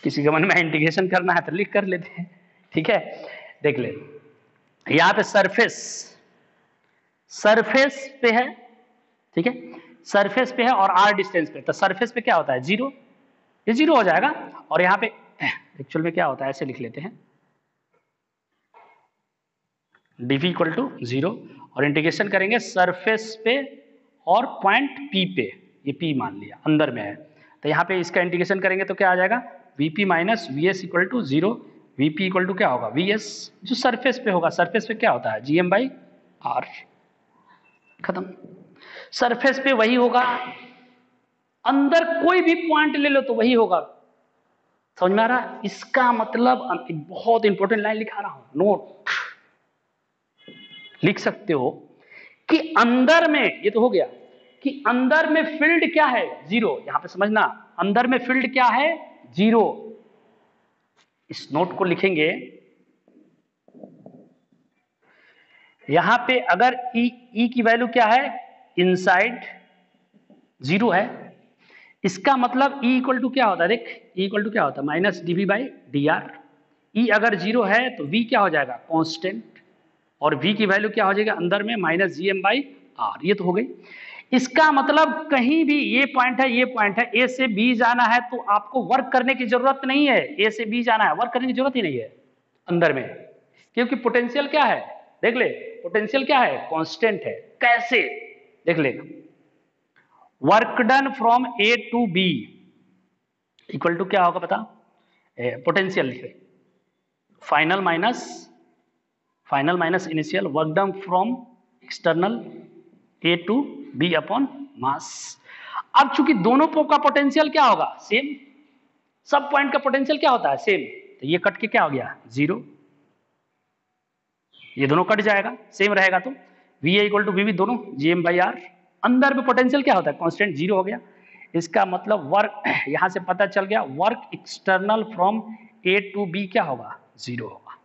S1: किसी के मन में इंटीग्रेशन करना है तो लिख कर लेते हैं, ठीक है। देख ले यहां पे सरफेस, सरफेस पे है, ठीक है, सरफेस पे है और आर डिस्टेंस पे, तो सरफेस पे क्या होता है, जीरो, ये जीरो हो जाएगा। और यहाँ पे एक्चुअल में क्या होता है, ऐसे लिख लेते हैं, dv इक्वल टू जीरो, और इंटीग्रेशन करेंगे सरफेस पे और पॉइंट P पे, ये P मान लिया अंदर में है, तो यहाँ पे इसका इंटीग्रेशन करेंगे तो क्या आ जाएगा, Vp minus Vs equal to zero, Vp equal to क्या होगा, Vs, जो सरफेस पे होगा, सरफेस पे क्या होता है, Gm बाई आर, खत्म। सरफेस पे वही होगा, अंदर कोई भी पॉइंट ले लो तो वही होगा, समझ में आ रहा। इसका मतलब बहुत इंपॉर्टेंट लाइन लिखा रहा हूं, नोट लिख सकते हो कि अंदर में, ये तो हो गया कि अंदर में फील्ड क्या है, जीरो, यहां पे समझना, अंदर में फील्ड क्या है, जीरो। इस नोट को लिखेंगे, यहां पे अगर ई की वैल्यू क्या है, इनसाइड जीरो है, इसका मतलब ई इक्वल टू क्या होता है, देख ई इक्वल टू क्या होता है, minus DV by D R. E अगर जीरो है तो वी क्या हो जाएगा, कांस्टेंट, और v की वैल्यू क्या हो जाएगा अंदर में, minus G M by R, ये तो हो गई। इसका मतलब कहीं भी ये पॉइंट है, ये पॉइंट है, ए से बी जाना है तो आपको वर्क करने की जरूरत नहीं है, ए से बी जाना है, वर्क करने की जरूरत ही नहीं है अंदर में, क्योंकि पोटेंशियल क्या है, देख ले, पोटेंशियल क्या है, कांस्टेंट है। कैसे, देख ले, work done from A to B equal to क्या होगा पता, पोटेंशियल लिखे, final minus initial, work done from external A to B upon mass. अब चूंकि दोनों का पोटेंशियल क्या होगा, सेम, सब पॉइंट का पोटेंशियल क्या होता है, सेम, तो ये कट के क्या हो गया, जीरो, ये दोनों कट जाएगा, सेम रहेगा, तो वी इक्वल टू वी दोनों जी एम बाई आर। अंदर में पोटेंशियल क्या होता है, कांस्टेंट, जीरो हो गया। इसका मतलब वर्क, यहां से पता चल गया, work external from A to B क्या होगा, जीरो होगा।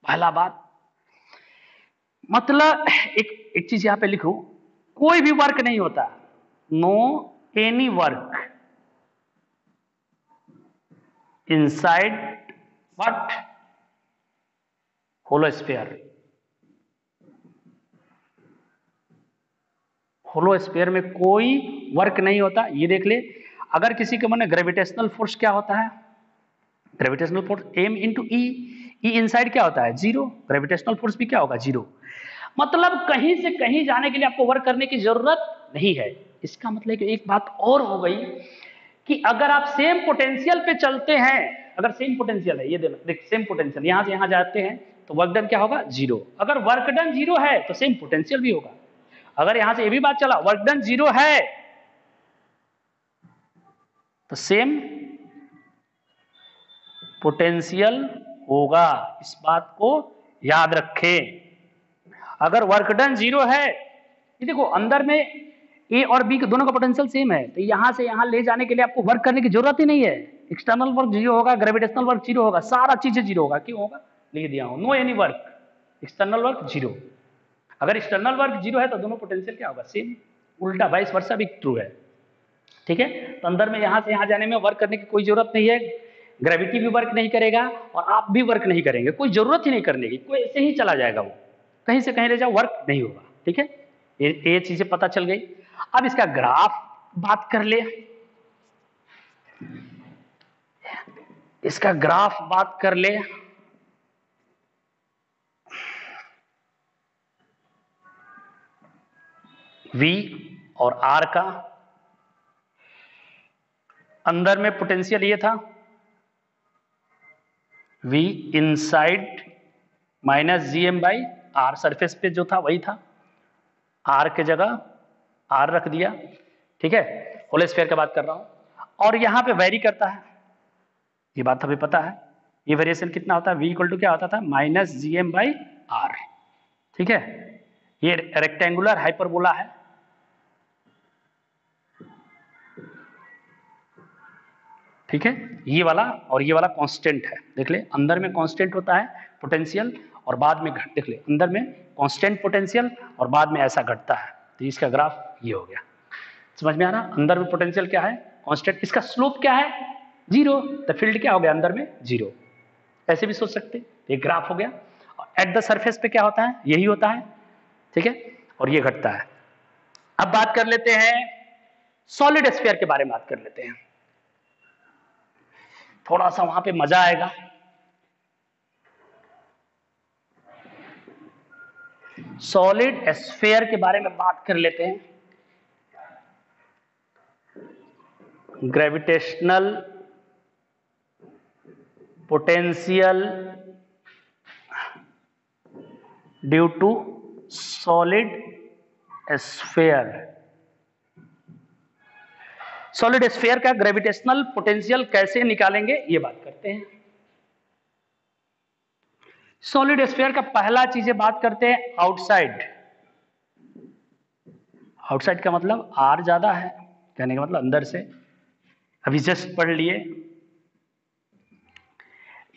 S1: पहला बात, मतलब एक चीज यहां पे लिखो, कोई भी वर्क नहीं होता, no any work inside what, hollow sphere, hollow sphere में कोई वर्क नहीं होता। ये देख ले, अगर किसी के मन में ग्रेविटेशनल फोर्स क्या होता है, ग्रेविटेशनल फोर्स एम इंटू ई, ई इनसाइड क्या होता है, जीरो, ग्रेविटेशनल फोर्स भी क्या होगा, जीरो। मतलब कहीं से कहीं जाने के लिए आपको वर्क करने की जरूरत नहीं है। इसका मतलब कि एक बात और हो गई कि अगर आप सेम पोटेंशियल पे चलते हैं, अगर सेम पोटेंशियल है, ये देख सेम पोटेंशियल, यहां से यहां जाते हैं तो वर्क डन क्या होगा, जीरो। अगर वर्क डन जीरो है तो सेम पोटेंशियल भी होगा। अगर यहां से ये भी बात चला, वर्क डन जीरो है तो सेम पोटेंशियल होगा, इस बात को याद रखें। अगर वर्क डन जीरो है, ये देखो अंदर में ए और बी दोनों का पोटेंशियल सेम है, तो यहां से यहां ले जाने के लिए आपको वर्क करने की जरूरत ही नहीं है। एक्सटर्नल वर्क जीरो होगा, ग्रेविटेशनल वर्क जीरो होगा, सारा चीजें जीरो होगा। क्यों होगा, लिख दिया हूं, no any work, external work zero. अगर एक्सटर्नल वर्क जीरो है तो दोनों पोटेंशियल क्या होगा, सेम। उल्टा वाइस वर्सा भी ट्रू है, ठीक है। तो अंदर में यहां से यहां जाने में वर्क करने की कोई जरूरत नहीं है, ग्रेविटी भी वर्क नहीं करेगा और आप भी वर्क नहीं करेंगे, कोई जरूरत ही नहीं करने की, कोई ऐसे ही चला जाएगा, वो कहीं से कहीं ले जाओ, वर्क नहीं होगा। ठीक है, ये चीजें पता चल गई। अब इसका ग्राफ बात कर ले, इसका ग्राफ बात कर ले। V और R का, अंदर में पोटेंशियल ये था V inside minus GM/R, surface पे जो था वही था, R के जगह R रख दिया। ठीक है, होल स्फीयर की बात कर रहा हूं, और यहां पे वेरी करता है, ये बात हमें पता है, ये वेरिएशन कितना होता है, V इक्वल टू क्या होता था, माइनस GM/R। ठीक है, ये रेक्टेंगुलर हाइपरबोला है, ठीक है, ये वाला और ये वाला कांस्टेंट है। देख ले, अंदर में कांस्टेंट होता है पोटेंशियल और बाद में घट, देख ले अंदर में कांस्टेंट पोटेंशियल और बाद में ऐसा घटता है, तो इसका ग्राफ ये हो गया। समझ में आ रहा, अंदर में पोटेंशियल क्या है, कांस्टेंट, इसका स्लोप क्या है, 0, तो फील्ड क्या हो गया अंदर में, 0। ऐसे भी सोच सकते, ये ग्राफ हो गया। एट द सरफेस पे क्या होता है, यही होता है। ठीक है, और ये घटता है। अब बात कर लेते हैं सॉलिड स्फीयर के बारे में, बात कर लेते हैं, थोड़ा सा वहां पे मजा आएगा। सॉलिड स्फीयर के बारे में बात कर लेते हैं। Gravitational potential due to solid sphere. Solid sphere का ग्रेविटेशनल पोटेंशियल कैसे निकालेंगे, ये बात करते हैं। सॉलिड स्फीयर का पहला चीजें बात करते हैं, आउटसाइड। आउटसाइड का मतलब आर ज्यादा है, कहने का मतलब अंदर से, अभी जस्ट पढ़ लिए,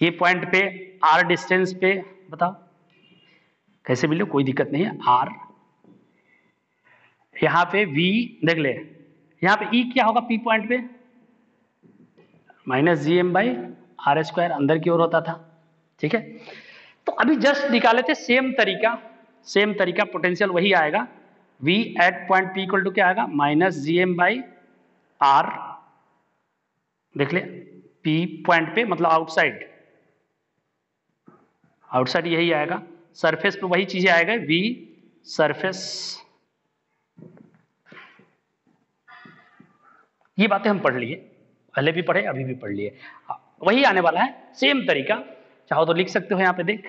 S1: ये पॉइंट पे आर डिस्टेंस पे, बताओ कैसे भी लो, कोई दिक्कत नहीं है। आर, यहां पे वी देख ले, यहां पे ई क्या होगा, पी पॉइंट पे माइनस GM/R², अंदर की ओर होता था। ठीक है, तो अभी जस्ट निकाले थे, सेम तरीका पोटेंशियल वही आएगा। V at point P equal to क्या आएगा, माइनस GM/R, देख ले, P पॉइंट पे मतलब आउटसाइड, आउटसाइड यही आएगा, सरफेस पे वही चीजें आएगा, V सरफेस, ये बातें हम पढ़ लिए, पहले भी पढ़े अभी भी पढ़ लिए, वही आने वाला है, सेम तरीका। चाहो तो लिख सकते हो, यहाँ पे देख,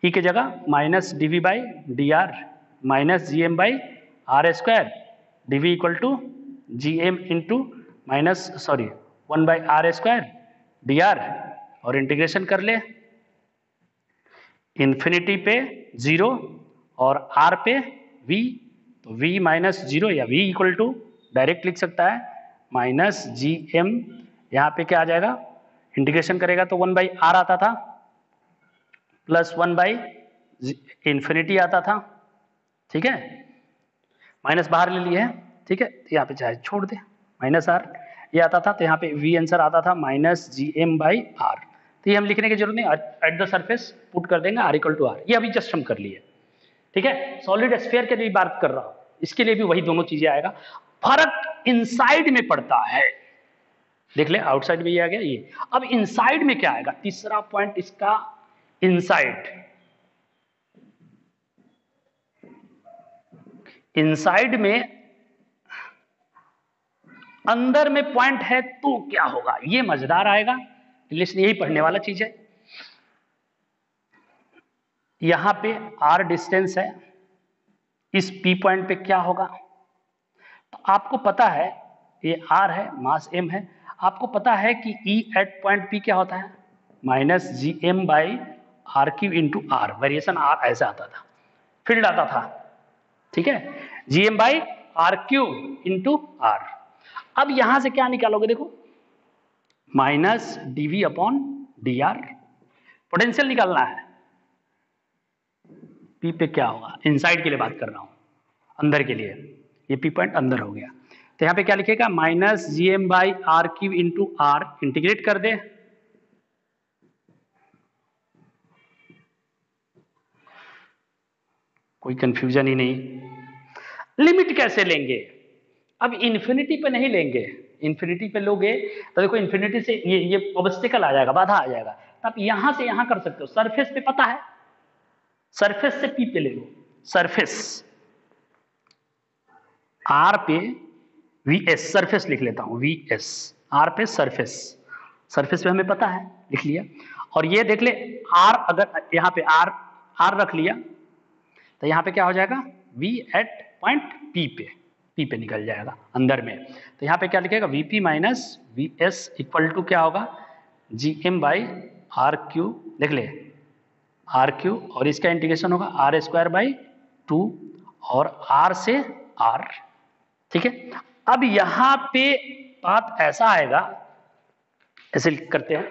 S1: ई के जगह माइनस dV/dr माइनस GM/R², dV equal to GM into minus 1/R² dr, और इंटीग्रेशन कर ले, इन्फिनिटी पे 0 और R पे V, तो V माइनस 0 या V इक्वल टू डायरेक्ट लिख सकता है माइनस GM, यहाँ पे क्या आ जाएगा, इंटीग्रेशन करेगा तो 1/R आता था, प्लस 1/इन्फिनिटी आता था। ठीक है, माइनस बाहर ले लिए है, ठीक है, यहाँ पे चाहे छोड़ दे, माइनस R ये आता था, तो यहाँ पे V आंसर आता था माइनस GM/R। तो ये हम लिखने की जरूरत नहीं, एट द सरफेस पुट कर देंगे R इक्वल टू R, ये अभी जस्ट हम कर लिए। ठीक है, सॉलिड स्फीयर के लिए बात कर रहा हूं, इसके लिए भी वही दोनों चीजें आएगा, फर्क इनसाइड में पड़ता है। देख ले, आउटसाइड में ये आ गया ये, अब इनसाइड में क्या आएगा, तीसरा पॉइंट इसका, इनसाइड, इनसाइड में अंदर में पॉइंट है तो क्या होगा, ये मजेदार आएगा, लिस्ट यही पढ़ने वाला चीज है। यहां पे R डिस्टेंस है, इस P पॉइंट पे क्या होगा, तो आपको पता है ये R है, मास M है, आपको पता है कि E एट पॉइंट P क्या होता है, minus GM/R³ into R, variation R ऐसा आता था, फील्ड आता था। ठीक है, GM/R³ इंटू R। अब यहां से क्या निकालोगे, देखो माइनस dV/dr, पोटेंशियल निकालना है, P पे क्या होगा, इनसाइड के लिए बात कर रहा हूं, अंदर के लिए, ये P पॉइंट अंदर हो गया, तो यहाँ पे क्या लिखेगा, minus GM/R³ into R, integrate कर दे, कोई कंफ्यूजन ही नहीं। लिमिट कैसे लेंगे? अब इन्फिनिटी पे नहीं लेंगे, इन्फिनिटी पे लोगे तो देखो इन्फिनिटी से ये ऑब्स्टिकल आ जाएगा, बाधा आ जाएगा। तो आप यहां से यहां कर सकते हो। सरफेस पे पता है, सरफेस से पी पे ले लो, सरफेस आर पे वी एस, सरफेस लिख लेता हूं वी एस, आर पे सरफेस, सरफेस पे हमें पता है, लिख लिया। और ये देख ले आर, अगर यहां पे आर आर रख लिया तो यहां पे क्या हो जाएगा, वी एट पॉइंट पी पे निकल जाएगा अंदर में। तो यहां पे क्या लिखेगा, VP minus V S equal to क्या होगा, G M by R cube, देख ले आर क्यू, और इसका इंटीग्रेशन होगा आर स्क्वायर बाई 2 और आर से आर। ठीक है, अब यहां पे बात ऐसा आएगा, ऐसे करते हैं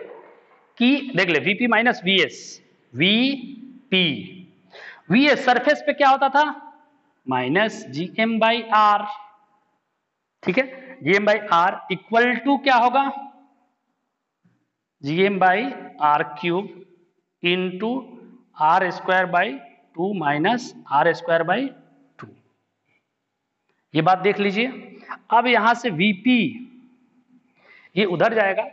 S1: कि देख ले VP minus V S, V P V S surface पे क्या होता था, minus G M by R. ठीक है, G M by R equal to क्या होगा, G M by R cube into R square by 2 minus R square by 2। ये बात देख लीजिए। अब यहां से वीपी ये उधर जाएगा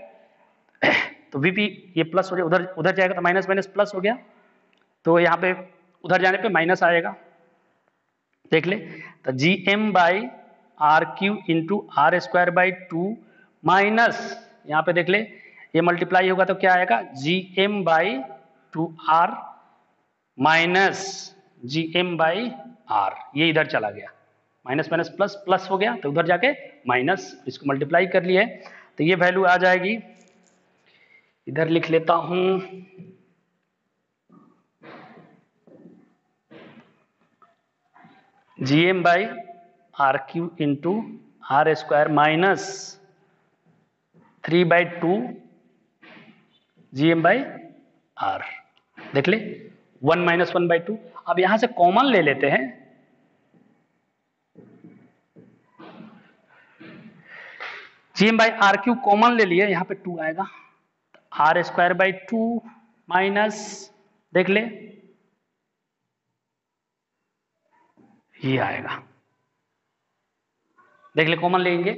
S1: तो वीपी ये प्लस हो जाएगा, उधर उधर जाएगा तो माइनस माइनस प्लस हो गया, तो यहाँ पे उधर जाने पे माइनस आएगा। देख ले, तो G M by R cube into R square by 2 minus, यहाँ पे देख ले ये मल्टीप्लाई होगा तो क्या आएगा, G M by 2 R minus G M by R, ये इधर चला गया, माइनस माइनस प्लस प्लस हो गया तो उधर जाके माइनस, इसको मल्टीप्लाई कर लिए तो ये वैल्यू आ जाएगी, इधर लिख लेता हूं, G M by R cube into R square minus 3/2 G M by R. देख ले 1 माइनस 1/2। अब यहां से कॉमन ले लेते हैं, G M by R cube common ले लिए, यहां पे 2 आएगा, आर स्क्वायर बाई 2 माइनस, देख ले ये आएगा, देख ले कॉमन लेंगे,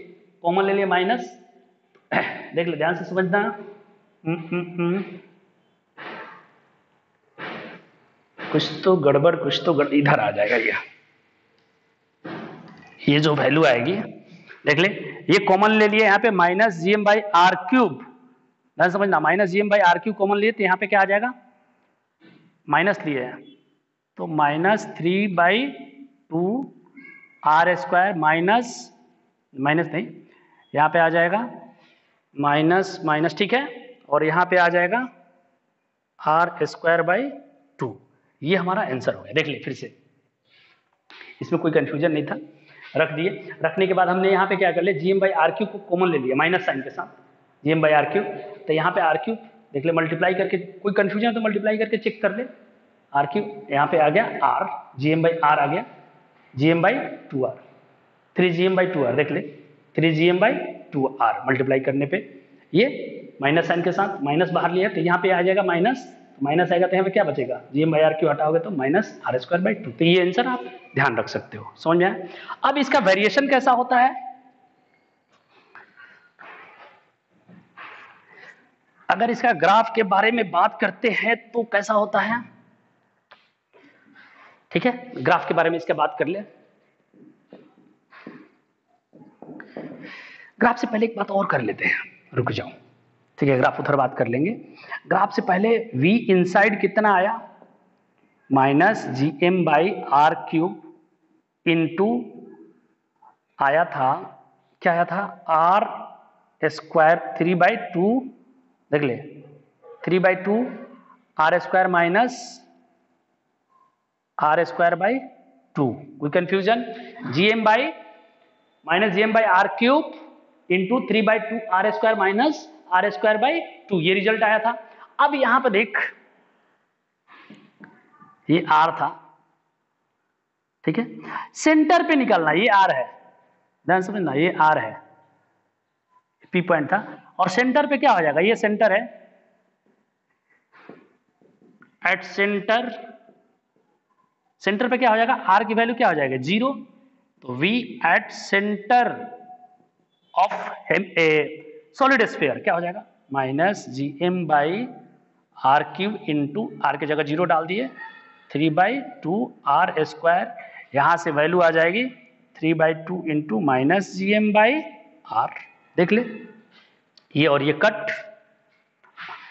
S1: कॉमन ले लिए माइनस, देख ले ध्यान से समझना, कुछ तो गड़बड़, कुछ तो गड़बड़, इधर आ जाएगा ये जो वैल्यू आएगी, देख ले ये कॉमन ले लिए, यहाँ पे minus G M by R cube, ध्यान समझना, minus G M by R cube common लिए तो यहाँ पे क्या आ जाएगा, माइनस लिए हैं तो minus 3/2 R square minus, minus नहीं यहाँ पे आ जाएगा माइनस माइनस, ठीक है, और यहाँ पे आ जाएगा आर स्क्वायर बाई 2। ये हमारा आंसर हो गया। देख ले फिर से, इसमें कोई कंफ्यूजन नहीं था, रख दिए। रखने के बाद हमने यहाँ पे क्या कर लिया, G M by R cube को कॉमन ले लिया माइनस साइन के साथ, G M by R cube, तो यहाँ पे आर क्यूब देख ले मल्टीप्लाई करके, कोई कंफ्यूजन है तो मल्टीप्लाई करके चेक कर ले, आर क्यूब यहाँ पे आ गया R, G M by R आ गया, G M by 2r, 3 G M by 2r, देख ले 3 G M by 2r multiply करने पे ये माइनस साइन के साथ माइनस बाहर लिया तो यहाँ पे आ जाएगा माइनस, माइनस आएगा तो यहाँ पे क्या बचेगा, G M by R Q हटाओगे तो माइनस आर स्क्वायर बाई 2। तो ये आंसर आप ध्यान रख सकते हो, समझ में आया। अब इसका वेरिएशन कैसा होता है, अगर इसका ग्राफ के बारे में बात करते हैं तो कैसा होता है, ठीक है, ग्राफ के बारे में इसके बात कर ले। ग्राफ से पहले एक बात और कर लेते हैं, रुक जाओ, ठीक है, ग्राफ उधर बात कर लेंगे। ग्राफ से पहले v इनसाइड कितना आया, minus G M by R cube into आया था, क्या आया था, आर स्क्वायर 3/2, देख ले 3/2 R square minus R square by 2। कोई confusion, G M by minus G M by R cube into 3/2 R square minus R square by 2, ये result आया था। अब यहां पर देख ये आर था, ठीक है, सेंटर पे निकलना, ये आर है, ध्यान समझना, ये आर है, पी पॉइंट था, और सेंटर पे क्या हो जाएगा, ये सेंटर है, एट सेंटर सेंटर पे क्या हो जाएगा, आर की वैल्यू क्या हो जाएगा 0, तो V at centre of a solid sphere क्या हो जाएगा minus GM by R cube into R की जगह 0 डाल दिए 3/2 r², यहां से वैल्यू आ जाएगी 3/2 into minus GM by R. देख ले ये और ये कट,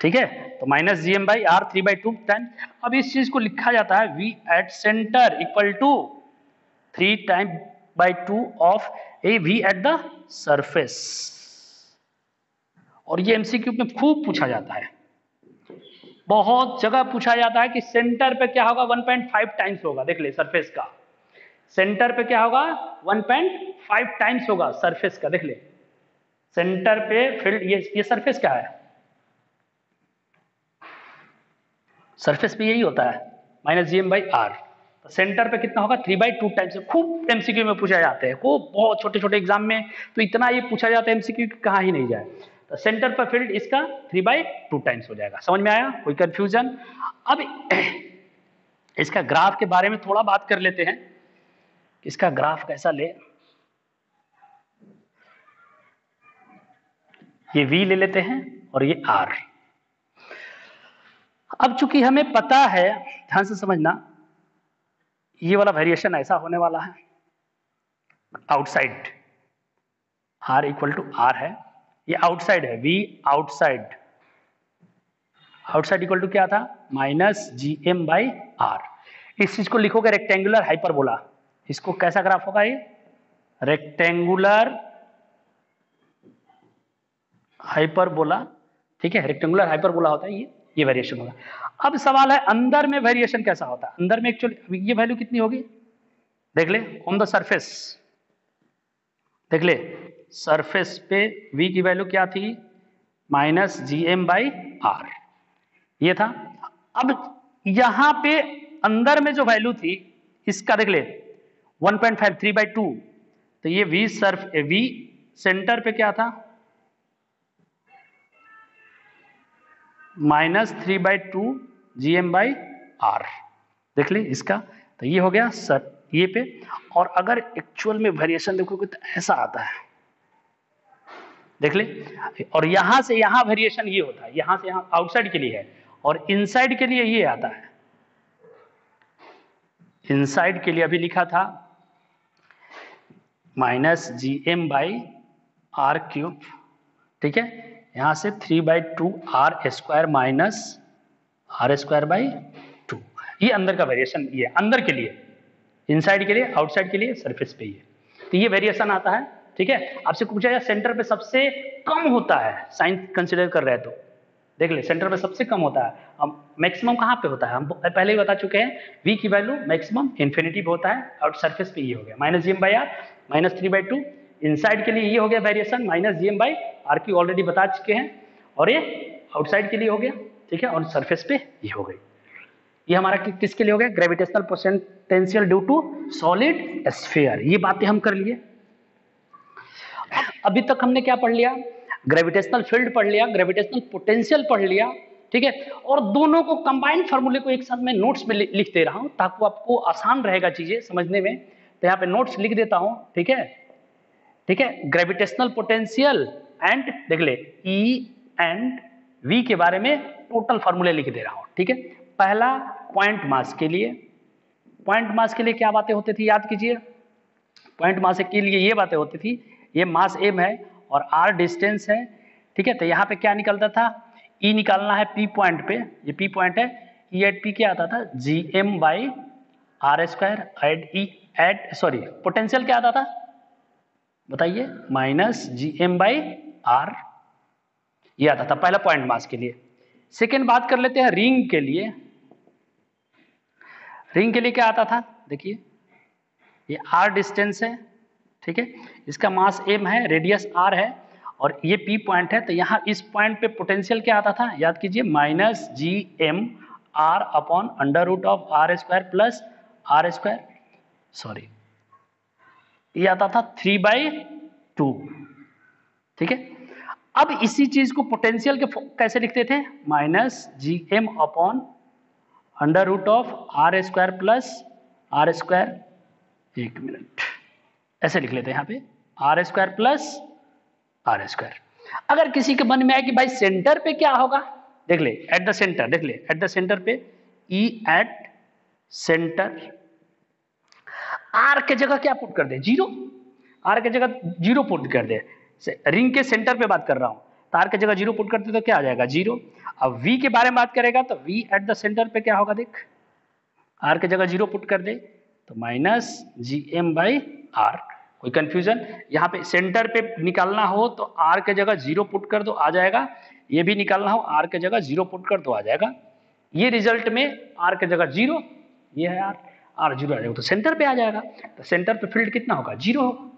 S1: ठीक है, तो minus GM by R 3/2 time. अब इस चीज को लिखा जाता है V at centre equal to 3/2 of a V at the surface. और ये MCQ में खूब पूछा जाता है, बहुत जगह पूछा जाता है कि सेंटर पे क्या होगा 1.5 टाइम्स होगा। देख ले सरफेस का सेंटर पे क्या होगा 1.5 टाइम्स होगा सरफेस का। देख ले सेंटर पे फील्ड, ये सरफेस क्या है, सरफेस पे यही होता है माइनस GM बाई आर, तो सेंटर पे कितना होगा 3/2 टाइम्स। खूब MCQ में पूछा जाते हैं, खूब बहुत छोटे छोटे एग्जाम में तो इतना ये पूछा जाता है MCQ कहाँ ही नहीं जाए। तो सेंटर पर फील्ड इसका 3/2 टाइम्स हो जाएगा। समझ में आया, कोई कंफ्यूजन? अब इसका ग्राफ के बारे में थोड़ा बात कर लेते हैं, इसका ग्राफ कैसा ले। ये V ले लेते हैं और ये R। अब चूंकि हमें पता है, ध्यान से समझना, ये वाला वेरिएशन ऐसा होने वाला है, outside R equal to R है, ये आउटसाइड है V outside, outside equal to क्या था माइनस GM बाई R। इस चीज को लिखोगे रेक्टेंगुलर हाइपरबोला, इसको कैसा ग्राफ होगा ये रेक्टेंगुलर हाइपरबोला, ठीक है, रेक्टेंगुलर हाइपरबोला होता है ये वेरिएशन होगा। अब सवाल है अंदर में वेरिएशन कैसा होता है। अंदर में एक्चुअली ये वैल्यू कितनी होगी, देख ले ऑन द सरफेस, देख ले सरफेस पे V की वैल्यू क्या थी माइनस GM बाई आर, ये था। अब यहां पे अंदर में जो वैल्यू थी इसका देख ले 1.5 3/2, तो ये V सेंटर पे क्या था माइनस 3/2 GM बाई आर। देख ले इसका, तो ये हो गया सर ये पे। और अगर एक्चुअल में वेरिएशन देखोगे तो ऐसा आता है, देख ले, और यहां से यहां वेरिएशन ये होता है, यहां से यहां आउटसाइड के लिए है और इनसाइड के लिए ये आता है। इनसाइड के लिए अभी लिखा था minus GM by R cube, ठीक है, यहां से 3/2 r² माइनस r² बाई 2। ये अंदर का वेरिएशन, ये अंदर के लिए, इनसाइड के लिए, आउटसाइड के लिए, सरफेस पे ये, तो ये वेरिएशन आता है। ठीक है, आपसे पूछा जाए सेंटर पे सबसे कम होता है, साइन कंसिडर कर रहे हैं तो देख ले सेंटर पे सबसे कम होता है। हम मैक्सिमम कहाँ पे होता है, हम पहले ही बता चुके हैं V की वैल्यू मैक्सिमम इन्फिनिटी पे होता है और सरफेस पे ये हो गया minus GM by R minus 3/2। Inside के लिए ये हो गया variation minus GM by R की ऑलरेडी बता चुके हैं, और ये आउटसाइड के लिए हो गया, ठीक है, और सरफेस पे ये हो गई। ये हमारा किसके लिए हो गया, gravitational potential due to solid sphere. ये बातें हम कर लिए। अभी तक हमने क्या पढ़ लिया, ग्रेविटेशनल फील्ड पढ़ लिया, ग्रेविटेशनल पोटेंशियल पढ़ लिया, ठीक है, और दोनों को कंबाइंड फार्मूले को एक साथ मैं नोट्स में लिख दे रहा हूं ताकि आपको आसान रहेगा चीजें समझने में। तो यहाँ पे नोट्स लिख देता हूं, ठीक है, ठीक है, ग्रेविटेशनल पोटेंशियल एंड देख ले E एंड V के बारे में टोटल फार्मूले लिख दे रहा हूं, ठीक है। पहला पॉइंट मास के लिए, पॉइंट मास के लिए क्या बातें होती थी याद कीजिए, पॉइंट मास के लिए ये बातें होती थी, ये मास m है और r डिस्टेंस है, ठीक है, तो यहाँ पे क्या निकलता था, E निकालना है P पॉइंट पे, ये P पॉइंट है, E एट P क्या आता था GM बाई r², पोटेंशियल क्या आता था बताइए माइनस GM बाई आर, ये आता था पहला पॉइंट मास के लिए। सेकेंड बात कर लेते हैं रिंग के लिए। रिंग के लिए क्या आता था, देखिए ये r डिस्टेंस है, ठीक है, इसका मास m है, रेडियस r है और ये P पॉइंट है, तो यहाँ इस पॉइंट पे पोटेंशियल क्या आता था याद कीजिए minus GM r upon under root of r² plus r², sorry ये आता था 3/2, ठीक है। अब इसी चीज को पोटेंशियल के कैसे लिखते थे, minus GM upon under root of r² plus R square, एक मिनट, ऐसे लिख लेते हैं यहाँ पे R square plus R square. अगर किसी के मन में आए कि भाई सेंटर पे क्या होगा, देख ले एट द सेंटर, देख ले एट द सेंटर पे ई एट सेंटर, आर के जगह क्या पुट कर दे, जीरो, आर के जगह जीरो पुट कर दे, रिंग के सेंटर पे बात कर रहा हूं, तो आर के जगह जीरो पुट करते तो क्या आ जाएगा, जीरो। अब वी के बारे में बात करेगा तो वी एट द सेंटर पे क्या होगा, देख आर के जगह जीरो पुट कर दे तो minus G M by R. कोई कंफ्यूजन, यहाँ पे सेंटर पे निकालना हो तो आर के जगह जीरो पुट कर दो आ जाएगा, ये भी निकालना हो आर के जगह जीरो पुट कर दो आ जाएगा। ये रिजल्ट में आर के जगह जीरो, ये है आर, आर जीरो आ जाएगा तो सेंटर पे आ जाएगा, तो सेंटर पे फील्ड कितना होगा, जीरो होगा।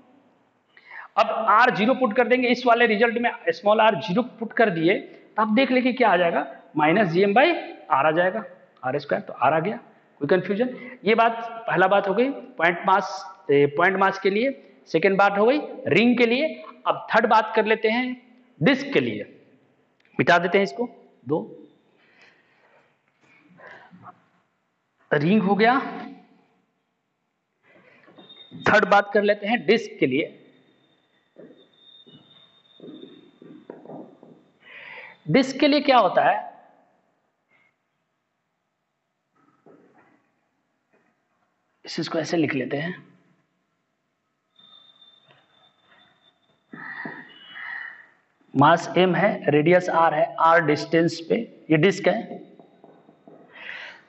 S1: अब आर जीरो पुट कर देंगे, इस वाले रिजल्ट में स्मॉल आर जीरो पुट कर दिए तो आप देख लेंगे क्या आ जाएगा, minus G M by R आ जाएगा, आर स्क्वायर, तो आर आ गया। कोई कंफ्यूजन, ये बात पहला बात हो गई पॉइंट मास के लिए, सेकेंड बात हो गई रिंग के लिए। अब थर्ड बात कर लेते हैं डिस्क के लिए, मिटा देते हैं इसको, दो रिंग हो गया। थर्ड बात कर लेते हैं डिस्क के लिए। डिस्क के लिए क्या होता है, इसको ऐसे लिख लेते हैं, मास m है, रेडियस r है, r डिस्टेंस पे ये डिस्क है।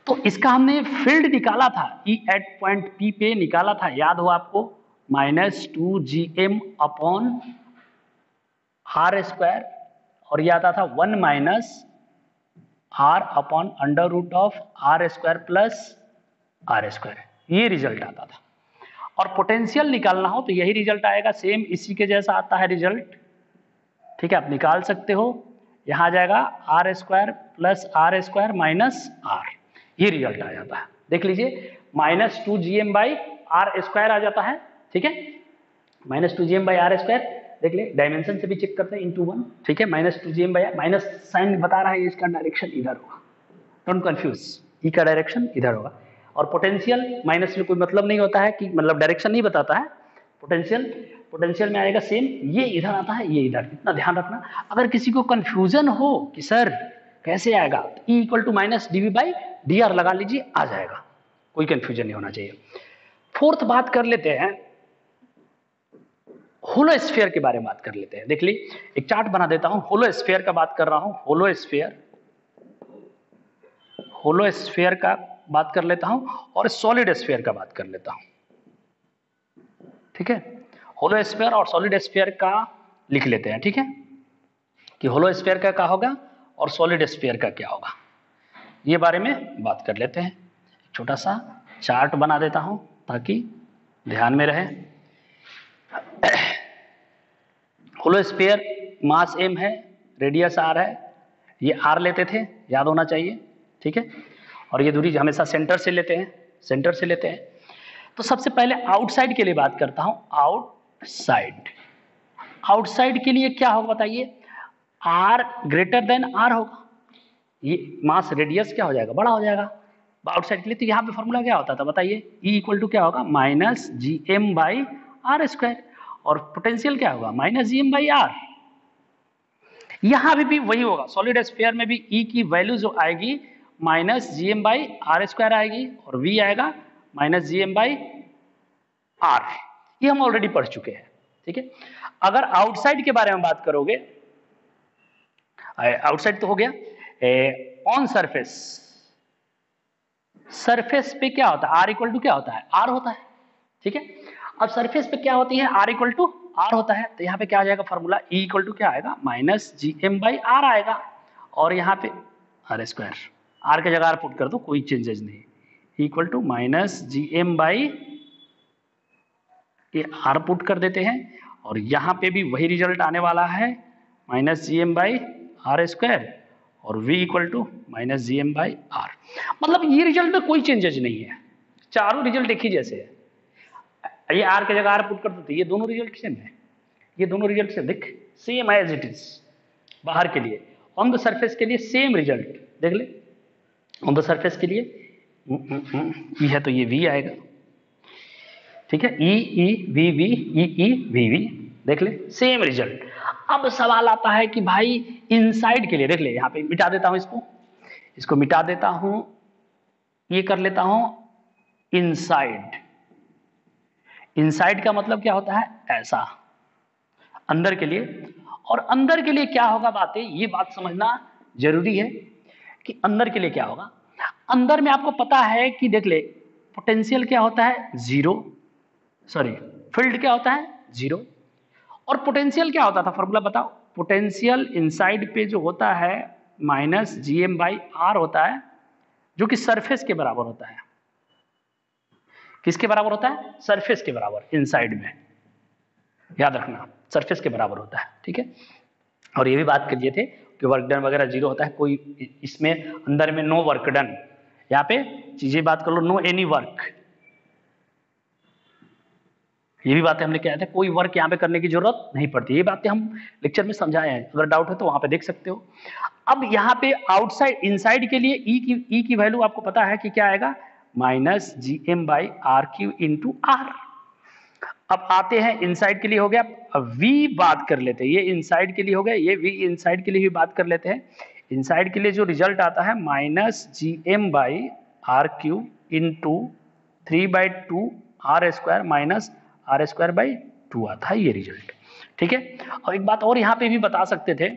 S1: तो इसका हमने फील्ड निकाला था, E एट पॉइंट P पे निकाला था, याद हो आपको, minus two G M upon R square, और ये आता था 1 minus R upon under root of R square plus R square, ये रिजल्ट आता था। और पोटेंशियल निकालना हो तो यही रिजल्ट आएगा, सेम इसी के जैसा आता है रिजल्ट, ठीक है, आप निकाल सकते हो। यहां आ जाएगा R square plus R square minus R, ये रिजल्ट आ जाता है। देख लीजिए minus two G M by R square आ जाता है, ठीक है, minus two G M by R square, देख ले डायमेंशन से भी चेक करते हैं, इंटू 1, ठीक है, minus two G M by, minus sign बता रहा है, इसका डायरेक्शन इधर होगा, डोंट कंफ्यूज, ई का डायरेक्शन इधर होगा। और पोटेंशियल माइनस में कोई मतलब नहीं होता है कि मतलब डायरेक्शन नहीं बताता है, पोटेंशियल में आएगा सेम, ये इधर आता है ये इधर, इतना ध्यान रखना। अगर किसी को कंफ्यूजन हो कि सर कैसे आएगा, तो E equal to minus D V by D R लगा लीजिए, आ जाएगा, कोई कंफ्यूजन नहीं होना चाहिए। फोर्थ बात कर लेते हैं, होलो स्फीयर के बारे में बात कर लेते हैं। देख ली, एक चार्ट बना देता हूं, होलो स्फीयर का बात कर रहा हूं, होलो स्फीयर का बात कर लेता हूं, और सॉलिड स्फीयर का बात कर लेता हूं, ठीक है। होलो स्फीयर और सॉलिड स्फीयर का लिख लेते हैं, ठीक है, कि होलो स्फीयर का क्या होगा और सॉलिड स्फीयर का क्या होगा, ये बारे में बात कर लेते हैं। छोटा सा चार्ट बना देता हूं ताकि ध्यान में रहे। होलो स्फीयर मास m है, रेडियस r है, ये r लेते थे, याद होना चाहिए, ठीक है, और ये दूरी हमेशा सेंटर से लेते हैं, तो सबसे पहले आउटसाइड के लिए बात करता हूं। आउटसाइड के लिए क्या होगा बताइए, r ग्रेटर देन r होगा, ये मास रेडियस क्या हो जाएगा, बड़ा हो जाएगा आउटसाइड के लिए। तो यहाँ पे फॉर्मूला क्या होता था बताइए, E इक्वल टू क्या होगा, minus G M by R square, और पोटेंशियल क्या होगा, minus G M by R. यहां भी वही होगा, सॉलिड स्फीयर में भी E की वैल्यू जो आएगी minus G M by R square आएगी, और V आएगा minus G M by R, ये हम ऑलरेडी पढ़ चुके हैं, ठीक है। अगर आउटसाइड के बारे में बात करोगे, आउटसाइड तो हो गया, ऑन सरफेस पे क्या होता है, आर इक्वल टू क्या होता है, आर होता है, ठीक है। अब सरफेस पे क्या होती है, आर इक्वल टू आर होता है, तो यहाँ पे क्या आ जाएगा फॉर्मूला, E इक्वल टू क्या आएगा, minus G M by R आएगा, और यहाँ पे आर स्क्वायर, आर के जगह आर पुट कर दो, कोई चेंजेस नहीं, equal to minus G M by ये आर पुट कर देते हैं, और यहाँ पे भी वही रिजल्ट आने वाला है, minus G M by R square, और V equal to minus G M by R. मतलब ये रिजल्ट में कोई चेंजेस नहीं है, चारों रिजल्ट एक ही जैसे है। ये आर के जगह आर पुट कर देते, ये दोनों रिजल्ट सेम है, ये दोनों रिजल्ट से देख सेम एज इट इज। बाहर के लिए ऑन द सरफेस के लिए सेम रिजल्ट, देख ले ऑन द सरफेस के लिए E है तो ये V आएगा, ठीक है, E E V V E E V V, देख ले सेम रिजल्ट। अब सवाल आता है कि भाई इनसाइड के लिए देख ले, यहाँ पे मिटा देता हूं इसको मिटा देता हूं, ये कर लेता हूं इनसाइड। इनसाइड का मतलब क्या होता है, ऐसा अंदर के लिए। और अंदर के लिए क्या होगा बातें, ये बात समझना जरूरी है कि अंदर के लिए क्या होगा। अंदर में आपको पता है कि देख ले पोटेंशियल क्या होता है, फील्ड क्या होता है, 0। और पोटेंशियल क्या होता था, फॉर्मूला बताओ। पोटेंशियल इनसाइड पे जो होता है माइनस GM/R होता है, जो कि सरफेस के बराबर होता है। किसके बराबर होता है, सरफेस के बराबर, इनसाइड में याद रखना सरफेस के बराबर होता है, ठीक है। और ये भी बात कर लिए थे कि वर्क डन वगैरह 0 होता है, कोई इसमें अंदर में नो वर्क डन, यहाँ पे चीजें बात कर लो, नो एनी वर्क। ये भी बातें हमने क्या थे, कोई वर्क यहाँ पे करने की जरूरत नहीं पड़ती। ये बातें हम लेक्चर में समझाए हैं, अगर डाउट है तो वहां पे देख सकते हो। अब यहाँ पे आउटसाइड इनसाइड के लिए ई की वैल्यू आपको पता है कि क्या आएगा, -GM/R³ इंटू R। अब आते हैं इनसाइड के लिए हो गया, अब V बात कर लेते हैं, ये इनसाइड के लिए हो गया, ये V इनसाइड के लिए भी बात कर लेते हैं। इनसाइड के लिए जो रिजल्ट आता है -GM/R³ इंटू 3/2 R² -R² आता है, ये रिजल्ट, ठीक है। और एक बात और यहाँ पे भी बता सकते थे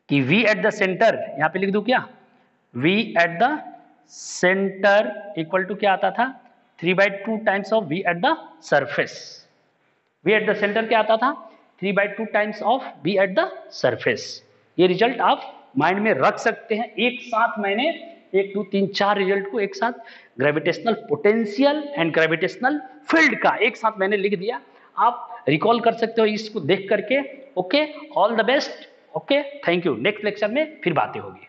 S1: कि V एट द सेंटर, यहाँ पे लिख दूं क्या, V at the centre equal to क्या आता था, 3/2 times of V at the surface. V at the centre equal आता था, 3/2 times of V at the surface. ये रिजल्ट आप माइंड में रख सकते हैं। एक साथ मैंने 1 2 3 4 रिजल्ट को एक साथ gravitational potential and gravitational field का एक साथ मैंने लिख दिया, आप रिकॉल कर सकते हो इसको देख करके। Okay, all the best. Okay, thank you. Next lecture में फिर बातें होगी।